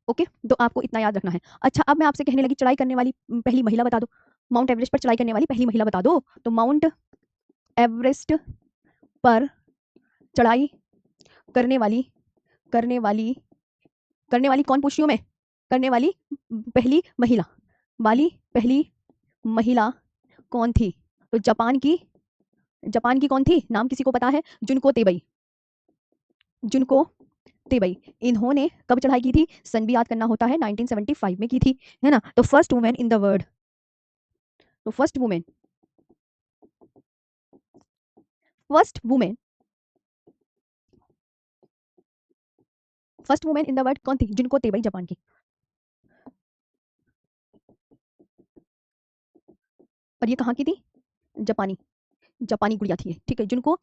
ओके, तो आपको इतना याद रखना है। अच्छा, अब मैं आपसे कहने लगी चढ़ाई करने वाली पहली महिला बता दो, माउंट एवरेस्ट पर चढ़ाई करने वाली पहली महिला बता दो। तो माउंट एवरेस्ट पर चढ़ाई करने वाली कौन पूछ रही हूँ मैं, करने वाली पहली महिला कौन थी, तो जापान की कौन थी, नाम किसी को पता है, जुनको तेबई, इन्होंने कब चढ़ाई की थी, सन भी याद करना होता है, 1975 में की थी, है ना। तो first women in the world, तो first women in the world कौन थी, जुनको तेबई, जापान की। और ये कहाँ की थी, जापानी गुड़िया थी। ठीक है, जुनको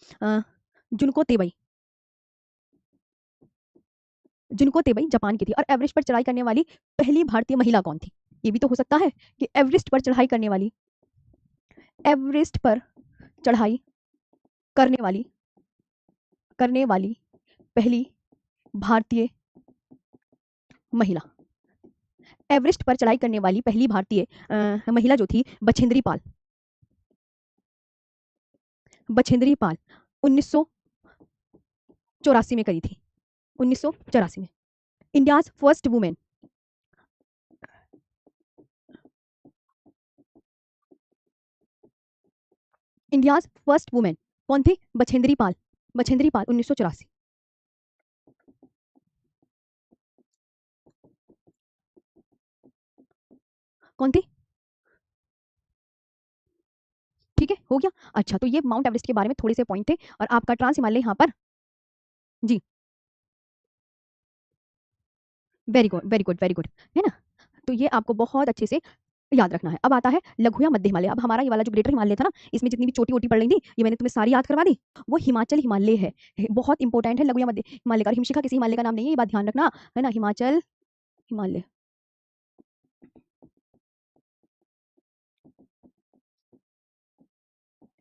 तेबई जापान की थी। और एवरेस्ट पर चढ़ाई करने वाली पहली भारतीय महिला कौन थी, ये भी तो हो सकता है कि एवरेस्ट पर चढ़ाई करने वाली पहली भारतीय महिला, एवरेस्ट पर चढ़ाई करने वाली पहली भारतीय महिला जो थी, बछेंद्री पाल 1984 में करी थी, 1984 में। इंडियाज फर्स्ट वुमेन, कौन थी, बछेंद्री पाल 1984। कौन थी, ठीक है, हो गया। अच्छा, तो ये माउंट एवरेस्ट के बारे में थोड़े से पॉइंट थे। और आपका ट्रांस हिमालय यहाँ पर, जी, वेरी गुड, है ना। तो ये आपको बहुत अच्छे से याद रखना है। अब आता है लघु या मध्य हिमालय। अब हमारा ये वाला जो ग्रेटर हिमालय था ना, इसमें जितनी भी छोटी वोटी पड़ रही थी, ये मैंने तुम्हें सारी याद करवा दी। वो हिमाचल हिमालय है, बहुत इंपॉर्टेंट है लघु या मध्य हिमालय का। हिमशिखा किसी हिमालय का नाम नहीं है, ये बात ध्यान रखना, है ना। हिमाचल हिमालय,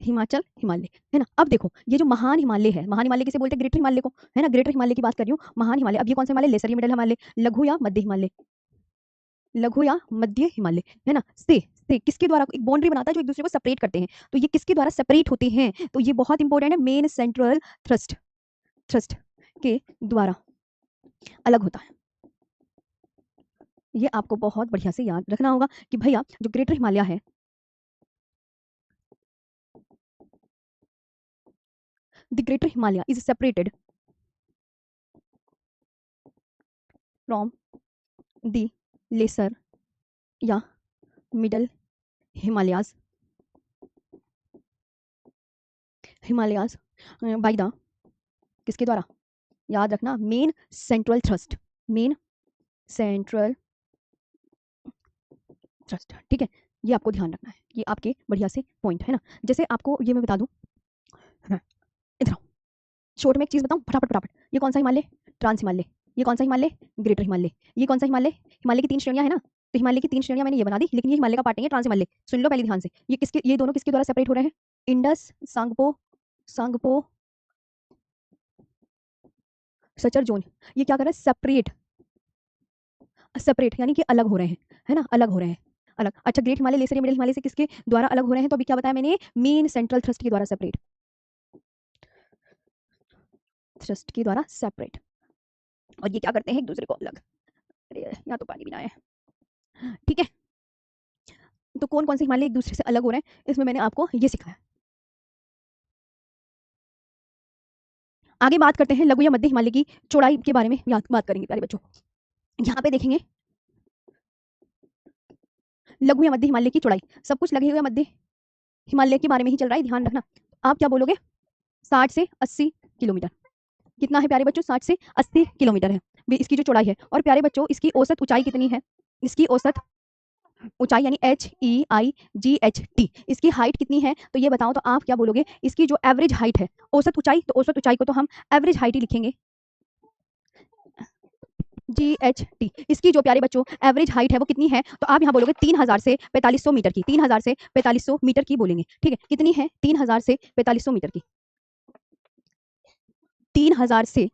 हिमाचल हिमालय, है ना। अब देखो ये जो महान हिमालय है, महान हिमालय किसे बोलते हैं? ग्रेटर हिमालय को, है ना। ग्रेटर हिमालय की बात कर रही हूँ, महान हिमालय। अब ये कौन सा हिमालय? लेसर या मिडल हिमालय, लघु या मध्य हिमालय, लघु या मध्य हिमालय, है ना। से किसके द्वारा एक बाउंड्री बनाता है जो एक दूसरे को सेपरेट करते हैं, तो ये किसके द्वारा सेपरेट होते हैं? तो ये बहुत इंपॉर्टेंट है, मेन सेंट्रल थ्रस्ट, थ्रस्ट के द्वारा अलग होता है। ये आपको बहुत बढ़िया से याद रखना होगा कि भैया जो ग्रेटर हिमालय है, the greater Himalaya is separated from the lesser या middle Himalayas, Himalayas by the, किसके द्वारा? याद रखना, main central thrust, main central thrust, ठीक है। ये आपको ध्यान रखना है, ये आपके बढ़िया से पॉइंट है ना। जैसे आपको ये मैं बता दूं, हाँ, इधर आओ, शॉर्ट में एक चीज बताऊं फटाफट फटाफट। ये कौन सा हिमालय? ट्रांस हिमालय। ये कौन सा हिमालय? ग्रेटर हिमालय। ये कौन सा हिमालय? हिमालय की 3 श्रेणियां है ना, तो हिमालय की 3 श्रेणियां मैंने ये बना दी, लेकिन ये हिमालय का पार्ट नहीं है, ट्रांस हिमालय। सुन लो पहले ध्यान से, ये किसके, ये दोनों किसके द्वारा सेपरेट हो रहे हैं? Indus, Tsangpo, Tsangpo, suture zone, ये क्या कर रहे हैं? सेपरेट, सेपरेट यानी कि अलग हो रहे हैं, है ना, अलग हो रहे हैं, अलग। अच्छा, ग्रेट हिमालय, लेसर या मिडिल हिमालय से किसके द्वारा अलग हो रहे हैं? तो अभी क्या बताया मैंने? मेन सेंट्रल थ्रस्ट के द्वारा सेपरेट, थ्रस्ट के द्वारा सेपरेट। और ये क्या करते हैं? एक दूसरे को अलग। अरे यहाँ तो पानी भी ना है, ठीक है। तो कौन कौन से हिमालय एक दूसरे से अलग हो रहे हैं, इसमें मैंने आपको ये सिखाया। आगे बात करते हैं लघु या मध्य हिमालय की चौड़ाई के बारे में बात करेंगे प्यारे बच्चों। यहाँ पे देखेंगे लघु या मध्य हिमालय की चौड़ाई, सब कुछ लघु या मध्य हिमालय के बारे में ही चल रहा है, ध्यान रखना। आप क्या बोलोगे? 60 से 80 किलोमीटर। कितना है प्यारे बच्चों? 60 से 80 किलोमीटर है इसकी जो चौड़ाई है। और प्यारे बच्चों इसकी औसत ऊंचाई कितनी है? इसकी औसत ऊंचाई यानी HEIGHT, इसकी हाइट कितनी है? तो ये बताओ, तो आप क्या बोलोगे? इसकी जो एवरेज हाइट है, औसत ऊंचाई, तो औसत ऊंचाई को तो हम एवरेज हाइट ही लिखेंगे, GHT। इसकी जो प्यारे बच्चों एवरेज हाइट है वो कितनी है? तो आप यहाँ बोलोगे 3000 से 4500 मीटर की, 3000 से 4500 मीटर की बोलेंगे, ठीक है। कितनी है? 3000 से 4500 मीटर की, 3000 से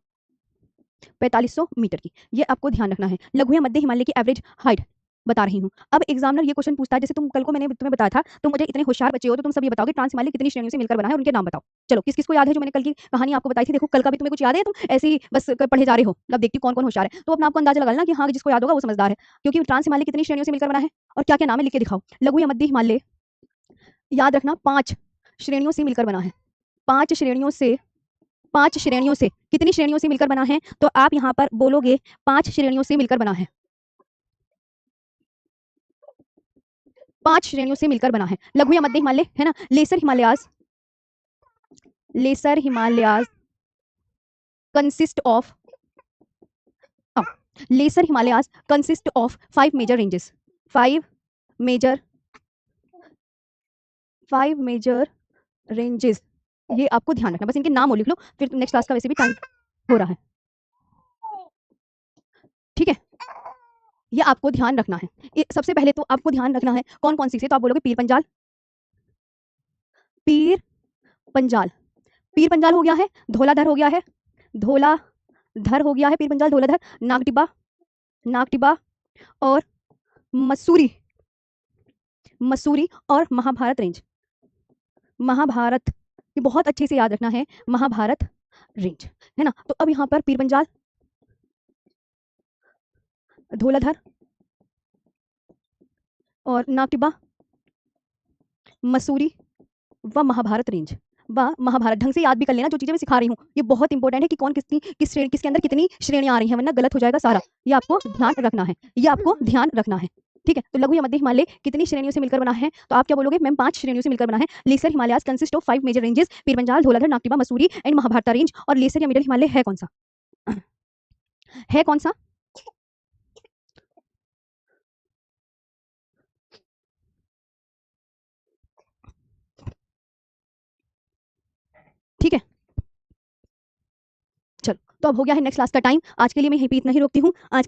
4500 मीटर की, ये आपको ध्यान रखना है। लघु या मध्य हिमालय की एवरेज हाइट बता रही हूँ। अब एग्जामिनर ये क्वेश्चन पूछता है, जैसे तुम कल को मैंने तुम्हें बताया था, तुम मुझे इतने होशियार बच्चे हो तो तुम सब ये बताओगे ट्रांस हिमालय कितनी श्रेणियों से मिलकर बना है और उनके नाम बताओ। चलो, किस किस को याद है जो मैंने कल की कहानी आपको बताई थी? देखो, कल का भी तुम्हें कुछ याद है? तुम ऐसे ही बस पढ़े जा रहे हो। अब देखती हूँ कौन कौन होशियार है, तो अपना आपको अंदाजा लगा लेना कि हाँ, जिसको याद होगा वो समझदार है। क्योंकि ट्रांस हिमालय कितनी श्रेणियों से मिलकर बना है और क्या क्या नाम है, लिख के दिखाओ। लघु या मध्य हिमालय, याद रखना, 5 श्रेणियों से मिलकर बना है, 5 श्रेणियों से, 5 श्रेणियों से। कितनी श्रेणियों से मिलकर बना है? तो आप यहाँ पर बोलोगे 5 श्रेणियों से मिलकर बना है, 5 श्रेणियों से मिलकर बना है। लघु या मध्य हिमालय, है ना। Lesser Himalayas, lesser Himalayas consist of, lesser Himalayas consist of 5 major ranges, 5 major, 5 major ranges. ये आपको ध्यान रखना, बस इनके नाम और लिख लो, फिर नेक्स्ट क्लास का वैसे भी टाइम हो रहा है, ठीक है। ये आपको ध्यान रखना है। सबसे पहले तो आपको ध्यान रखना है कौन कौन सी से, तो आप बोलोगे पीर पंजाल, पीर पंजाल, पीर पंजाल हो गया है, धौलाधर हो गया है, धौलाधर हो गया है, पीर पंजाल, धौलाधर, नागटिब्बा, नागटिब्बा, और मसूरी, मसूरी, और महाभारत रेंज, महाभारत, ये बहुत अच्छे से याद रखना है, महाभारत रेंज, है ना। तो अब यहाँ पर पीर पंजाल, धौलाधर और नागटिब्बा, मसूरी व महाभारत रेंज, व महाभारत। ढंग से याद भी कर लेना जो चीजें मैं सिखा रही हूँ, ये बहुत इंपॉर्टेंट है कि कौन किसकी किस श्रेणी, किसके अंदर कितनी श्रेणियां आ रही हैं, वरना गलत हो जाएगा सारा। ये आपको ध्यान रखना है, ये आपको ध्यान रखना है, ठीक है। तो लघु या मध्य हिमालय कितनी श्रेणियों से मिलकर बना है? तो आप क्या बोलोगे? मैम 5 श्रेणियों से मिलकर बना है। Lesser Himalayas consist of 5 major ranges, Pir Panjal, Dhauladhar, Nagtibba, Mussoorie and Mahabharat range. और लेसर या मिडिल हिमालय है कौन सा? है कौन सा? ठीक है, चलो, तो अब हो गया है नेक्स्ट क्लास का टाइम। आज के लिए मैं यहीं पे इतना ही रोकती हूँ। आज